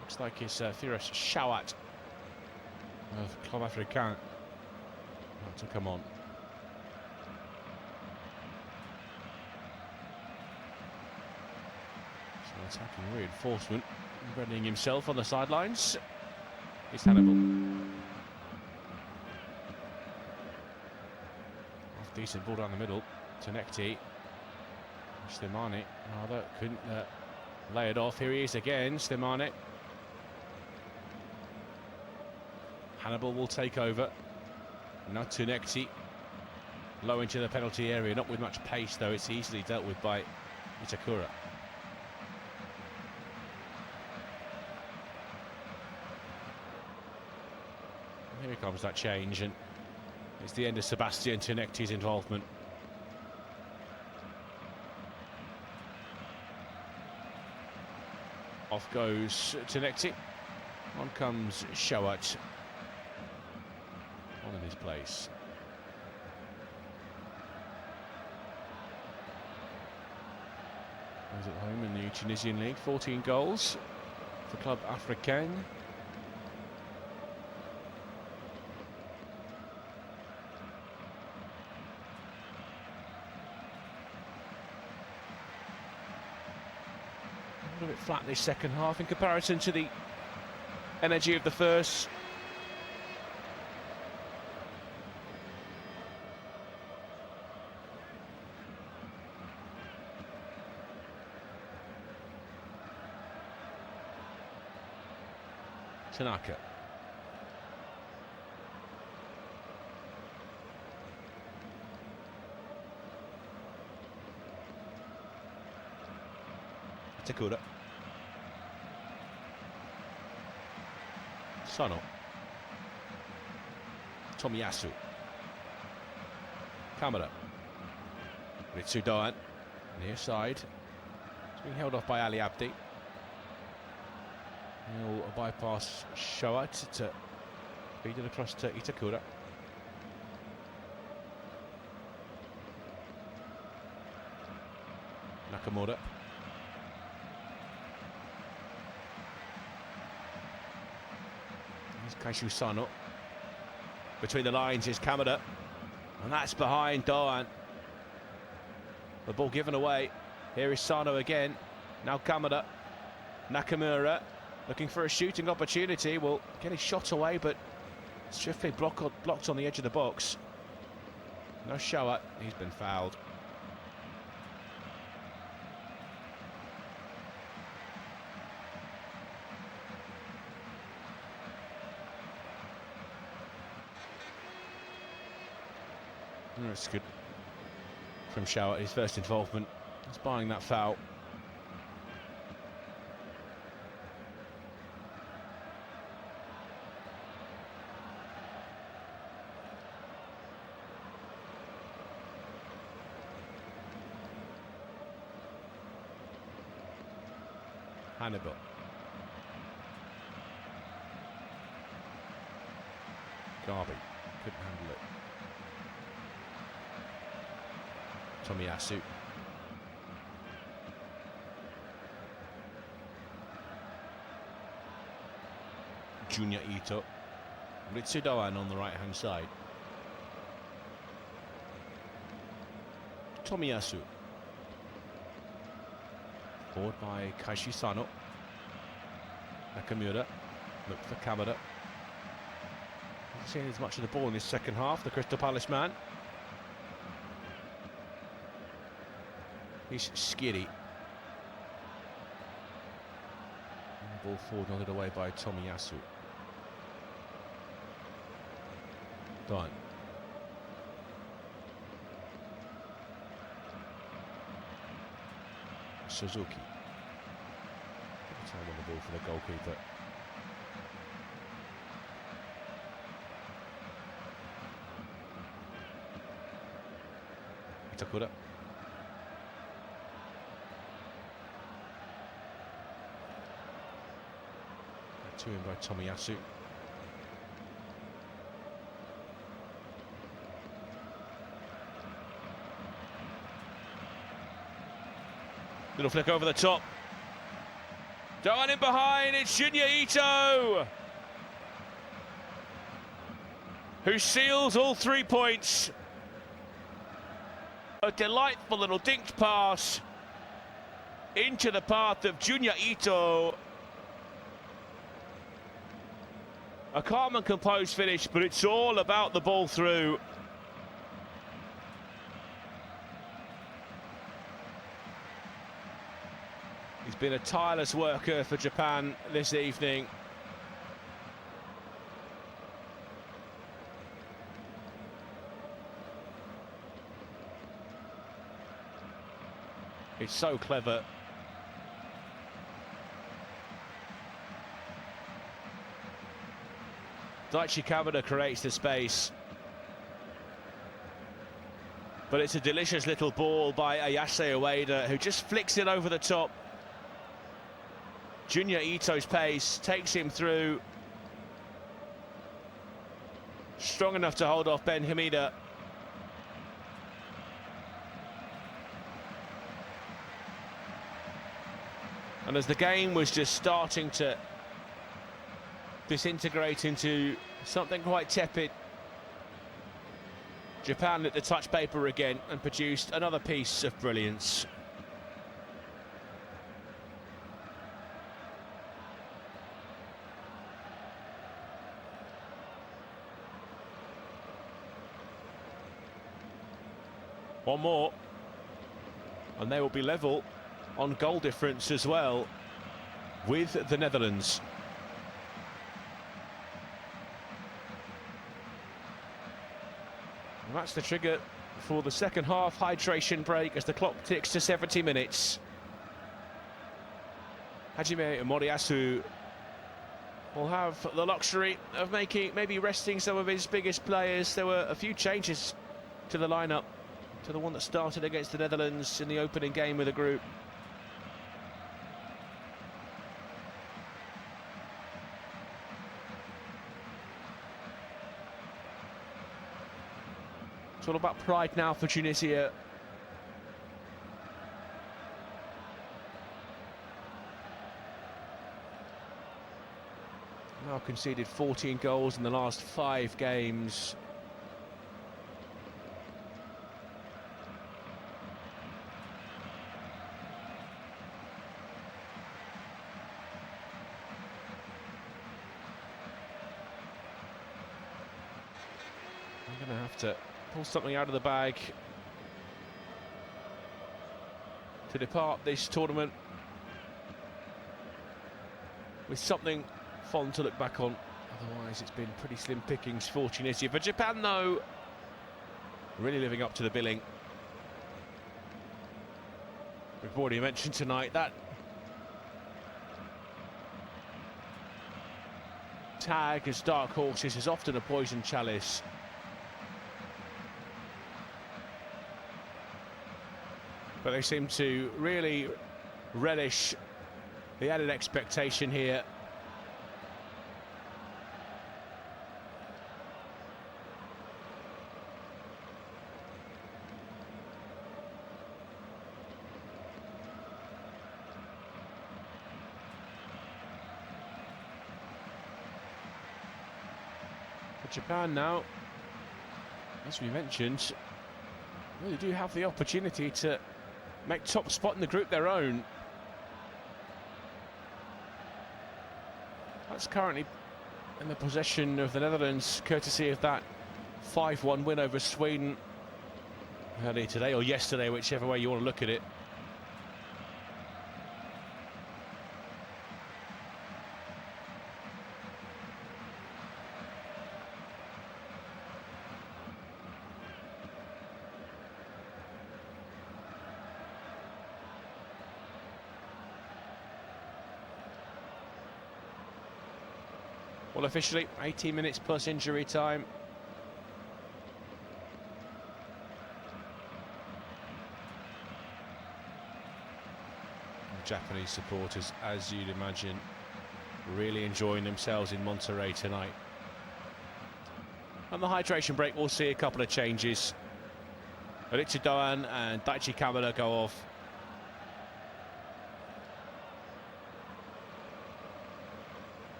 Looks like it's Firas Shawat of Club Africain to come on. Attacking reinforcement, readying himself on the sidelines. It's Hannibal. Half decent ball down the middle. Tunekti. Slimani rather couldn't lay it off. Here he is again, Slimani. Hannibal will take over. Now Tunisia. Low into the penalty area, not with much pace though. It's easily dealt with by Itakura. Here comes that change, and it's the end of Sebastian Tunecti's involvement. Off goes Tunecti. On comes Shawat. On in his place. He's at home in the Tunisian league, 14 goals for Club Africain. A little bit flat this second half in comparison to the energy of the first. Tanaka. Takura. Sano. Tomiyasu. Kamara. Ritsu Doan. Near side. It's being held off by Ali Abdi. He'll bypass Shawat to feed it across to Itakura. Nakamura. Here's Kaishu Sano. Between the lines is Kamada. And that's behind Doan. The ball given away. Here is Sano again. Now Kamada. Nakamura. Looking for a shooting opportunity, will get his shot away, but swiftly blocked on the edge of the box. No Shawat, he's been fouled. That's good from Shawat, his first involvement. He's buying that foul. Hannibal. Garby couldn't handle it. Tomiyasu. Junior Ito. Ritsu Doan on the right hand side. Tomiyasu. Forward by Kaishi Sano. Nakamura looked for Kamada. Hasn't seen as much of the ball in this second half, the Crystal Palace man. He's skiddy. And the ball forward nodded away by Tomiyasu. Done. Suzuki. Good time on the ball for the goalkeeper. Itakura. Two in by Tomiyasu. Little flick over the top. Down in behind, it's Junior Ito, who seals all 3 points. A delightful little dinked pass into the path of Junior Ito. A calm and composed finish, but it's all about the ball through. He's been a tireless worker for Japan this evening. It's so clever. Daichi Kamada creates the space. But it's a delicious little ball by Ayase Ueda, who just flicks it over the top. Junya Ito's pace takes him through. Strong enough to hold off Ben Hamida. And as the game was just starting to disintegrate into something quite tepid, Japan lit the touch paper again and produced another piece of brilliance. One more, and they will be level on goal difference as well with the Netherlands. And that's the trigger for the second half hydration break as the clock ticks to 70 minutes. Hajime Moriyasu will have the luxury of maybe resting some of his biggest players. There were a few changes to the lineup, to the one that started against the Netherlands in the opening game of the group. It's all about pride now for Tunisia. Now conceded 14 goals in the last 5 games. I'm going to have to pull something out of the bag to depart this tournament with something fun to look back on. Otherwise it's been pretty slim pickings for Tunisia. For Japan though, really living up to the billing. We've already mentioned tonight that tag as dark horses is often a poison chalice. But they seem to really relish the added expectation here. For Japan now, as we mentioned, really do have the opportunity to make top spot in the group their own. That's currently in the possession of the Netherlands, courtesy of that 5-1 win over Sweden earlier today, or yesterday, whichever way you want to look at it. Well, officially 18 minutes plus injury time. Japanese supporters, as you'd imagine, really enjoying themselves in Monterrey tonight. On the hydration break, we'll see a couple of changes. Ritsu Doan and Daichi Kamada go off.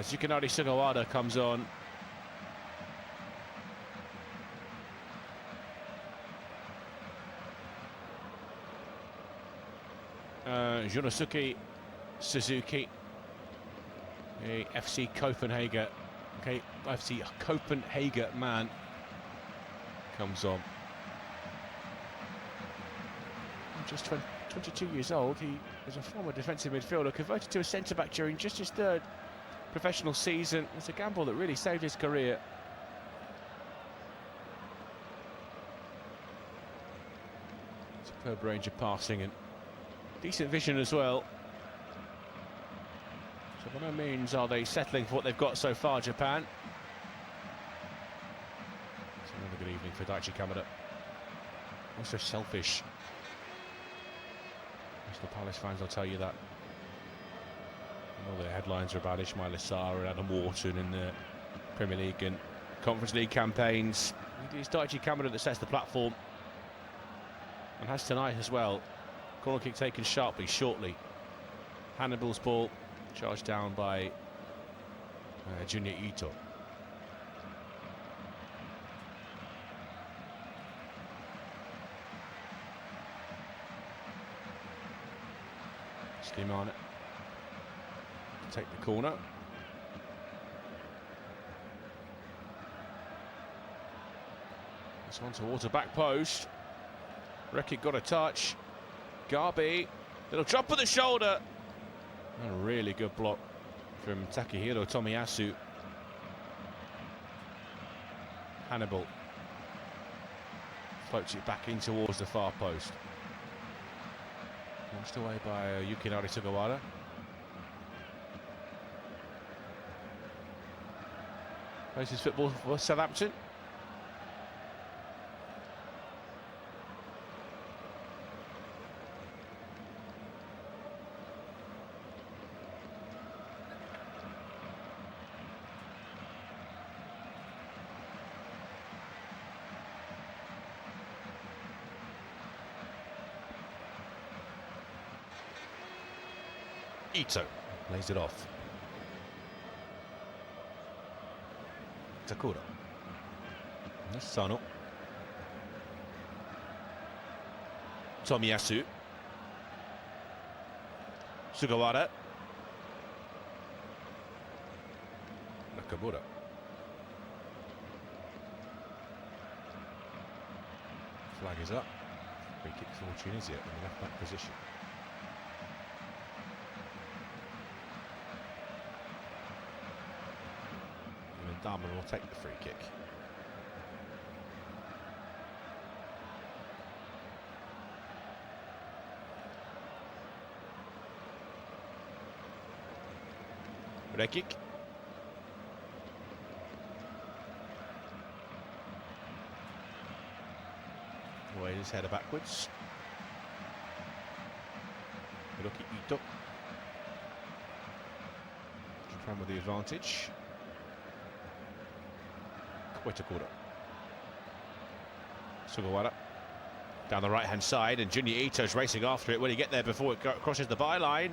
Yukinari Sugawara comes on. Junosuke Suzuki, a FC Copenhagen, FC Copenhagen man, comes on. Just 22 years old, he is a former defensive midfielder, converted to a centre-back during just his third professional season. It's a gamble that really saved his career. Superb range of passing and decent vision as well. So by no means are they settling for what they've got so far, Japan. It's another good evening for Daichi Kamada. Also selfish. Crystal Palace fans will tell you that. All the headlines are about Ismail Assar and Adam Wharton in the Premier League and Conference League campaigns. It is Daichi Kamada that sets the platform. And has tonight as well. Corner kick taken sharply, shortly. Hannibal's ball charged down by Junior Ito. Slimane to take the corner. This one towards the back post. Rekik got a touch. Garbi, little drop of the shoulder. A really good block from Takehiro Tomiyasu. Hannibal floats it back in towards the far post. Launched away by Yukinari Sugawara. Plays his football for Southampton. Ito plays it off. Takura. Sano. Tomiyasu. Sugawara. Nakamura. Flag is up. Free kick for Tunisia in the left back position. Darman will take the free kick. Rekik. Away his header backwards. Hiroki Ito. Japan with the advantage. Takura. Sugawara down the right hand side, and Junior Ito's racing after it. Will he get there before it crosses the byline?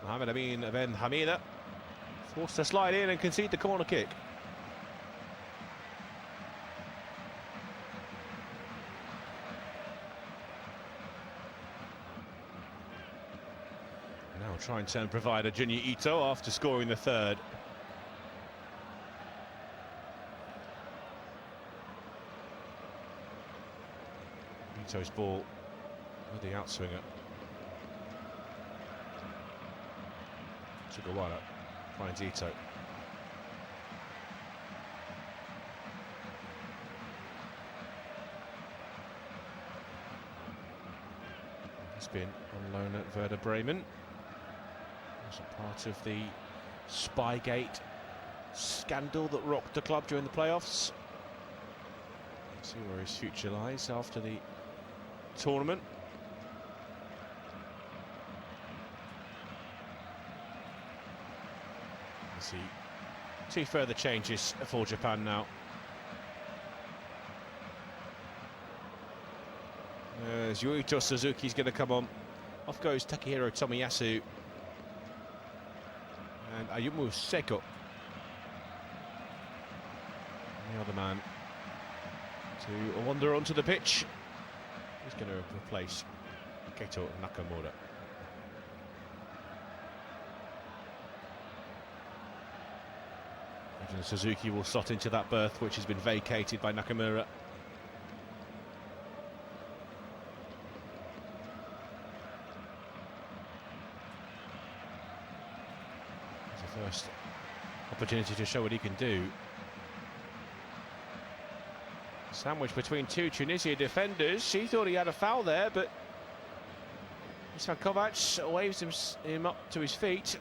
Mohamed Amin Ben Hamida forced to slide in and concede the corner kick. Now trying to provide a Junior Ito after scoring the third. Ito's ball with the outswinger. Sugawara finds Ito. He's been on loan at Werder Bremen. As a part of the Spygate scandal that rocked the club during the playoffs. Let's see where his future lies after the tournament. You see two further changes for Japan now. As Yuito Suzuki's going to come on. Off goes Takehiro Tomiyasu. And Ayumu Seko. The other man to wander onto the pitch. He's going to replace Keito Nakamura. And Suzuki will slot into that berth which has been vacated by Nakamura. First opportunity to show what he can do. Sandwiched between two Tunisia defenders. She thought he had a foul there, but Ismail Kovac waves him up to his feet.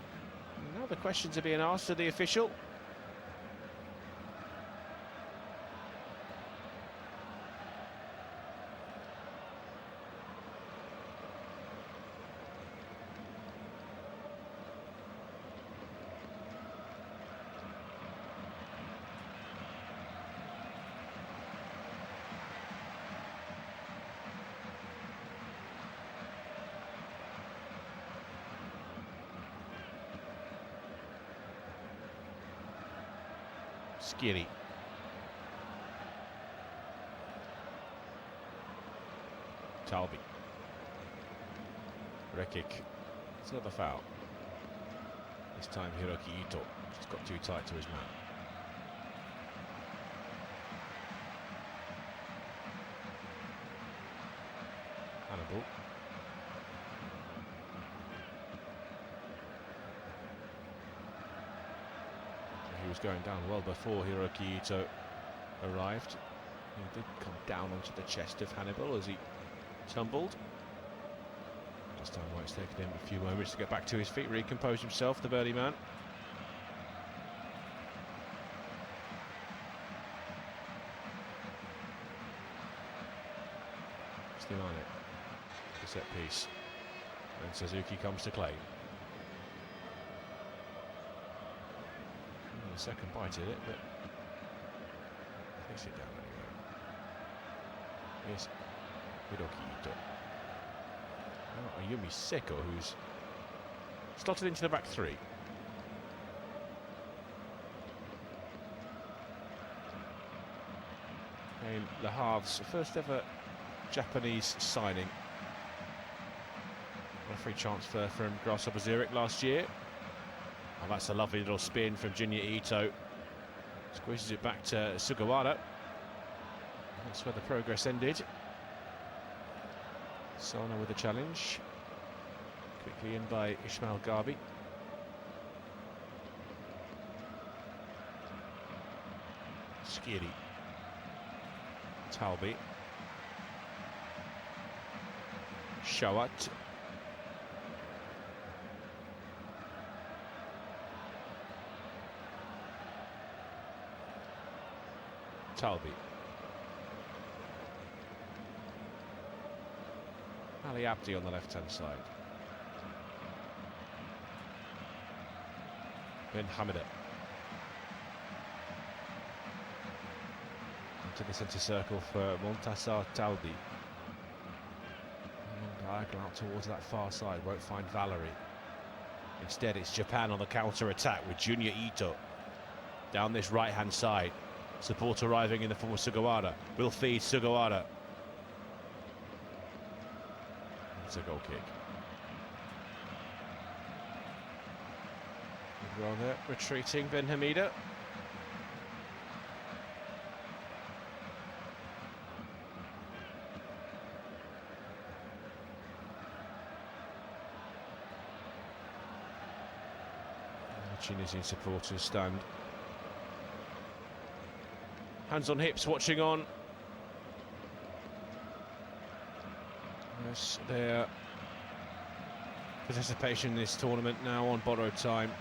Now the questions are being asked of the official. Skiri. Talbi. Rekic. It's another foul. This time Hiroki Ito just got too tight to his man. Hannibal. He was going down well before Hiroki Ito arrived. He did come down onto the chest of Hannibal as he tumbled. Last time it's taken him a few moments to get back to his feet, recompose himself, the birdie man. Still on it. The set piece. And Suzuki comes to claim. The second bite at it, but takes it down anyway. Here's Hiroki Ito. Now Ayumi Seko, who's slotted into the back three. And the halves, first ever Japanese signing. A free transfer from Grasshopper Zurich last year. Oh, that's a lovely little spin from Junya Ito. Squeezes it back to Sugawara. That's where the progress ended. Sano with the challenge. Quickly in by Ismail Gabi. Skiri. Talbi. Shawat. Talbi. Ali Abdi on the left-hand side. Ben Hamida. Into the centre circle for Montassar Talbi. Long diagonal out towards that far side, won't find Valerie. Instead it's Japan on the counter-attack with Junya Ito down this right-hand side. Support arriving in the form of Sugawara. Will feed Sugawara. It's a goal kick. Good run there, retreating Ben Hamida. The Tunisian supporters stand. Hands on hips, watching on. Yes, their participation in this tournament now on borrowed time.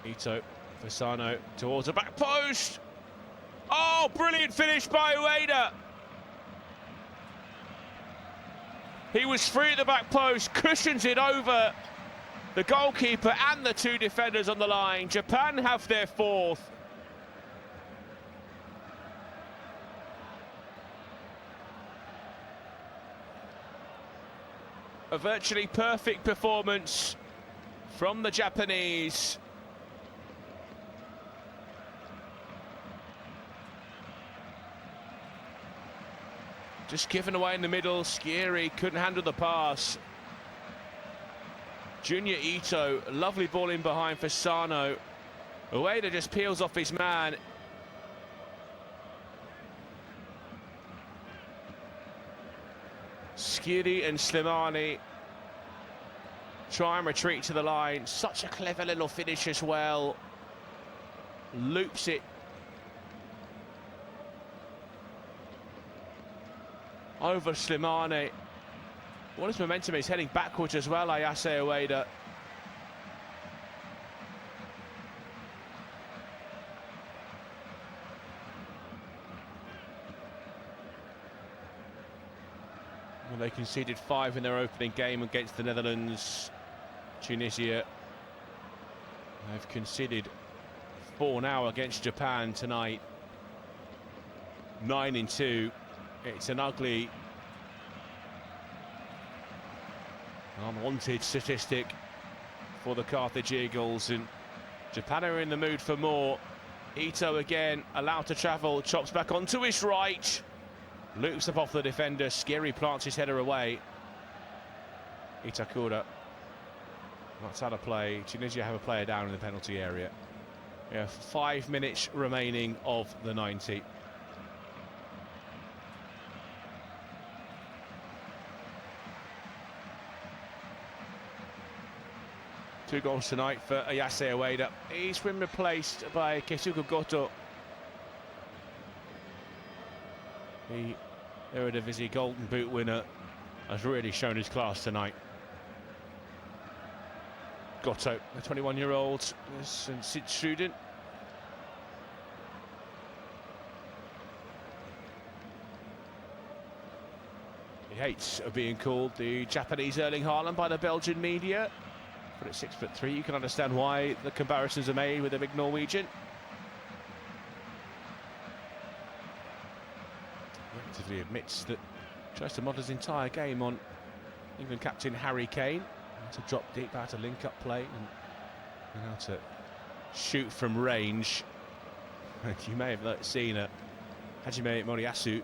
Ito for Sano towards the back post. Oh, brilliant finish by Ueda. He was free at the back post, cushions it over the goalkeeper and the two defenders on the line. Japan have their fourth. A virtually perfect performance from the Japanese. Just given away in the middle, Skiri couldn't handle the pass. Junya Ito, lovely ball in behind for Sano. Ueda just peels off his man. Skiri and Slimani try and retreat to the line. Such a clever little finish as well. Loops it over Slimani. What his momentum is heading backwards as well, Ayase Ueda. Well, they conceded 5 in their opening game against the Netherlands. Tunisia have conceded 4 now against Japan tonight. 9-2. It's an ugly, unwanted statistic for the Carthage Eagles, and Japan are in the mood for more. Ito again allowed to travel, chops back onto his right, loops up off the defender. Skiri plants his header away. Itakura, that's out of play. Tunisia have a player down in the penalty area. We have 5 minutes remaining of the 90. Two goals tonight for Ayase Ueda. He's been replaced by Keisuke Goto. The Eredivisie Golden Boot winner has really shown his class tonight. Goto, the 21-year-old, student. He hates being called the Japanese Erling Haaland by the Belgian media. But at 6'3", you can understand why the comparisons are made with the big Norwegian. He actively admits that tries to model his entire game on England captain Harry Kane. How to drop deep, how to link up play, and how to shoot from range. And you may have seen Hajime Moriyasu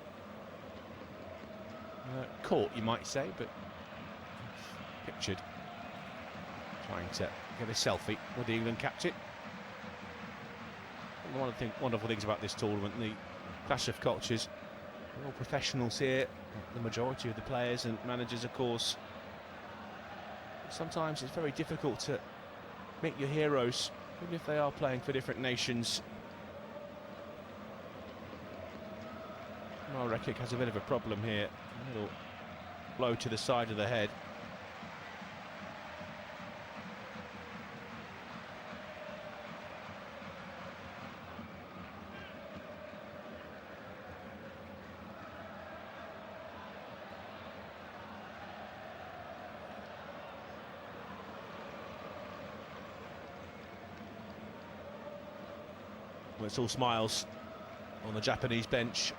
caught, you might say, but pictured trying to get a selfie with the England captain. And one of the wonderful things about this tournament, the clash of cultures. We're all professionals here, the majority of the players and managers, of course. Sometimes it's very difficult to meet your heroes, even if they are playing for different nations. Well, Rekic has a bit of a problem here. A little blow to the side of the head. Well, it's all smiles on the Japanese bench.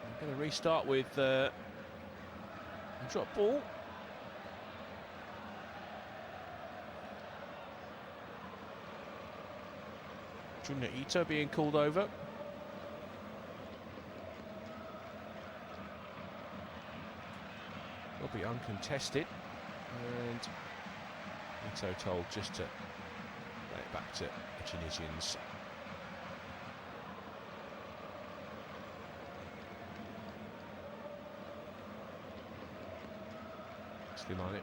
I'm going to restart with a drop ball. Junya Ito being called over. Will be uncontested, and Ito told just to play it back to the Tunisians. Slimani.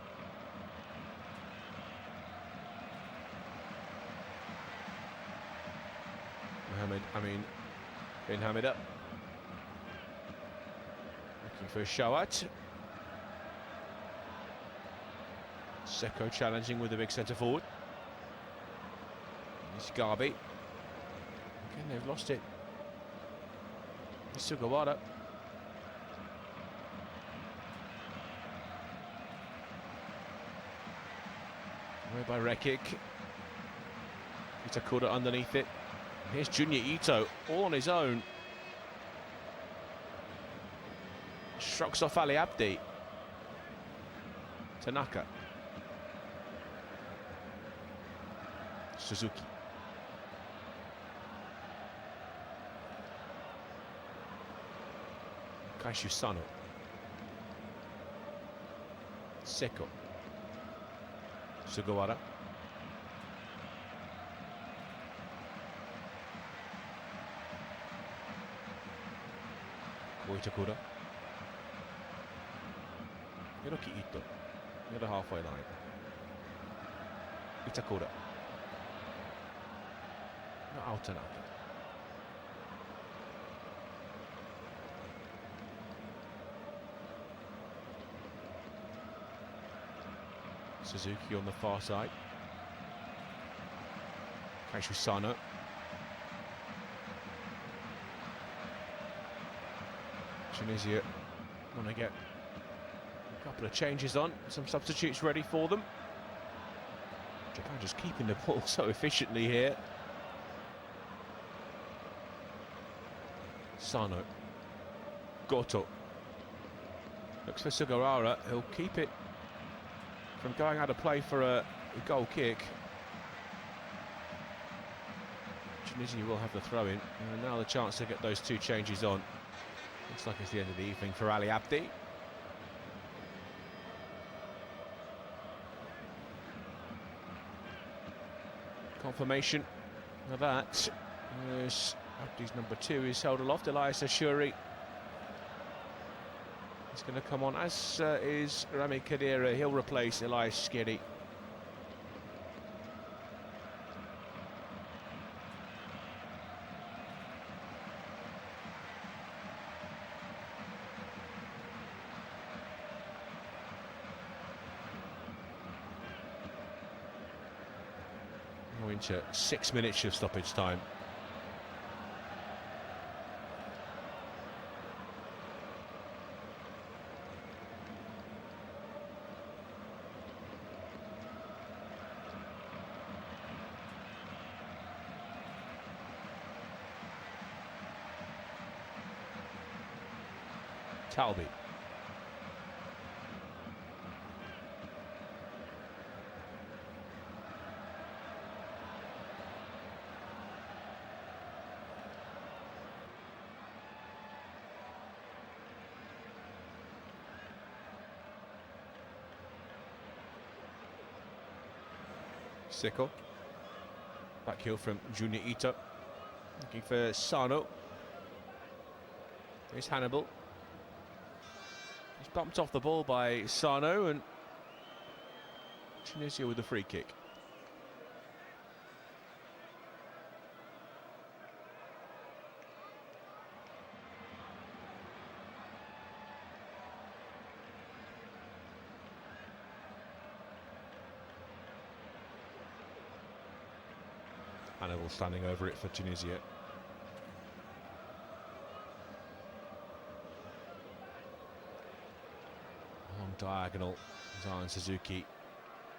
Ben Hamida. Looking for a Shawat. Seko challenging with the big centre forward. It's Garbi. Again, they've lost it. It's Sugawara. Away by Rekic. Itakura underneath it. And here's Junya Ito, all on his own. Shrugs off Ali Abdi. Tanaka. Suzuki. Kaishu Sano. Seko. Sugawara. Ueda. Hiroki Ito. Near the halfway line. Itakura. Not out and out. Suzuki on the far side. Kaishu Sano. Tunisia want to get a couple of changes on, some substitutes ready for them. Japan just keeping the ball so efficiently here. Sano. Goto. Looks for Sugawara. He'll keep it from going out of play for a goal kick. Tunisia will have the throw in. And now the chance to get those two changes on. Looks like it's the end of the evening for Ali Abdi. Confirmation of that. As Abdi's number 2 is held aloft. Elias Ashuri is going to come on, as is Rami Khedira. He'll replace Elias Skiri. Into 6 minutes of stoppage time. Talbi. Seko. Back heel from Junior Ito. Looking for Sano. There's Hannibal. He's bumped off the ball by Sano, and Tunisia with the free kick. Hannibal standing over it for Tunisia. Long diagonal. Zion Suzuki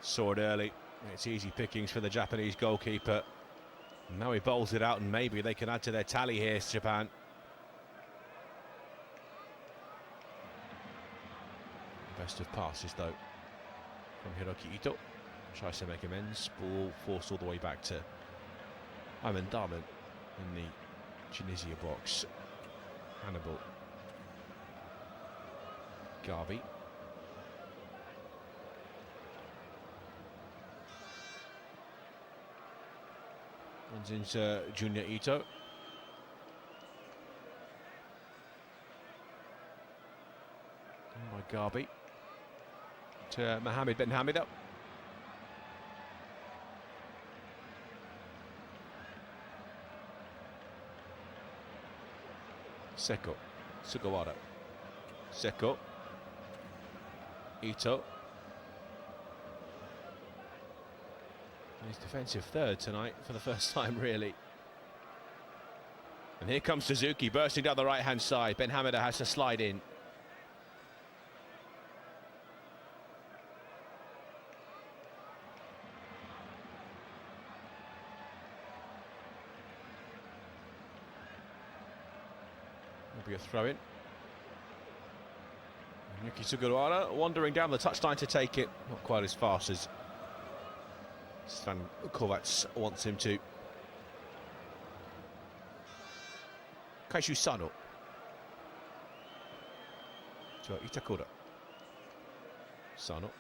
saw it early. It's easy pickings for the Japanese goalkeeper. Now he bowls it out, and maybe they can add to their tally here, Japan. Best of passes, though, from Hiroki Ito. Tries to make amends. Ball forced all the way back to Ayman Darman in the Tunisia box. Hannibal. Garvey. Runs into Junior Ito. And by Garvey. To Mohamed Ben Hamida. Seko, Sugawara, Seko, Ito. He's defensive third tonight for the first time, really. And here comes Suzuki bursting down the right-hand side. Ben Hamida has to slide in. Be a throw-in. Yuki Sugawara wandering down the touchline to take it. Not quite as fast as Stan Kovacs wants him to. Kaishu Sano. To Itakura. Sano.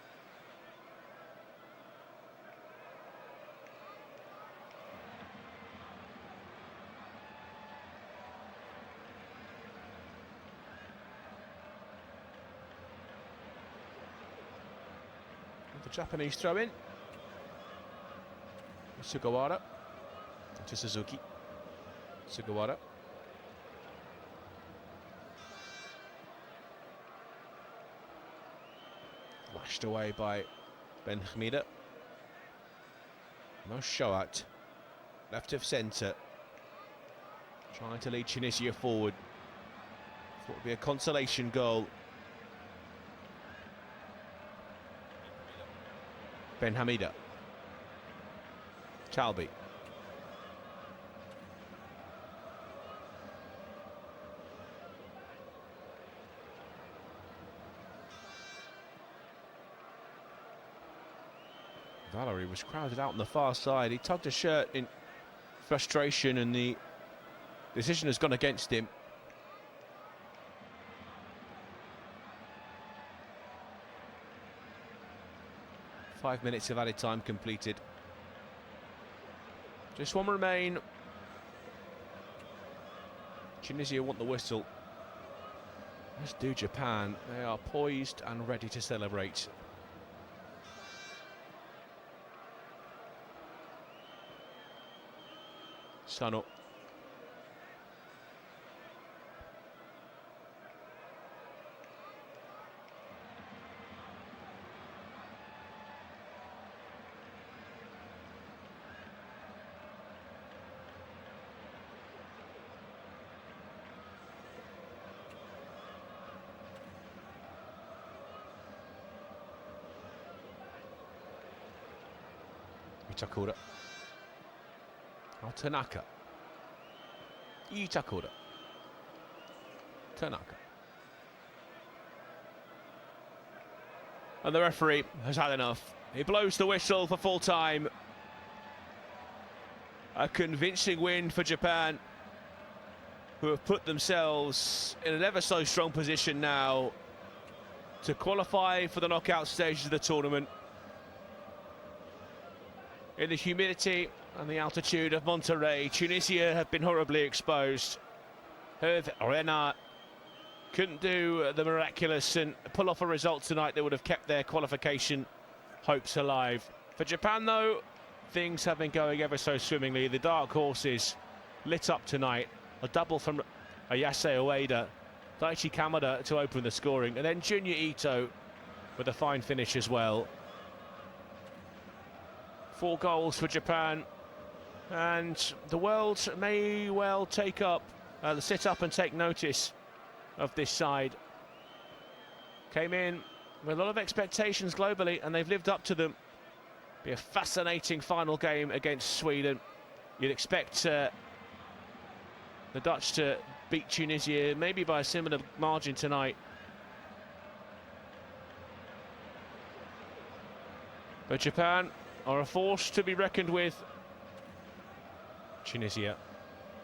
The Japanese throw in. Sugawara to Suzuki. Sugawara. Lashed away by Ben Hamida. Mo Shoat, left of centre, trying to lead Tunisia forward. Thought it would be a consolation goal. Ben Hamida. Talbi. Valerie was crowded out on the far side. He tugged a shirt in frustration and the decision has gone against him. Five minutes of added time completed. Just one remain. Tunisia want the whistle. As do Japan. They are poised and ready to celebrate. Sano. Itakura. Tanaka. Itakura. Tanaka. And the referee has had enough. He blows the whistle for full time. A convincing win for Japan, who have put themselves in an ever so strong position now to qualify for the knockout stages of the tournament. In the humidity and the altitude of Monterrey, Tunisia have been horribly exposed. Hervé Renard couldn't do the miraculous and pull off a result tonight that would have kept their qualification hopes alive. For Japan, though, things have been going ever so swimmingly. The dark horses lit up tonight. A double from Ayase Ueda, Daichi Kamada to open the scoring, and then Junya Ito with a fine finish as well. 4 goals for Japan, and the world may well sit up and take notice of this side. Came in with a lot of expectations globally, and they've lived up to them. Be a fascinating final game against Sweden. You'd expect the Dutch to beat Tunisia, maybe by a similar margin tonight. But Japan are a force to be reckoned with. Tunisia,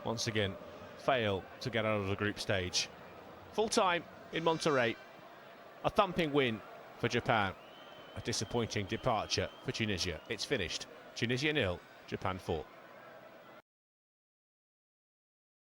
once again, fail to get out of the group stage. Full time in Monterrey. A thumping win for Japan. A disappointing departure for Tunisia. It's finished. Tunisia 0, Japan 4.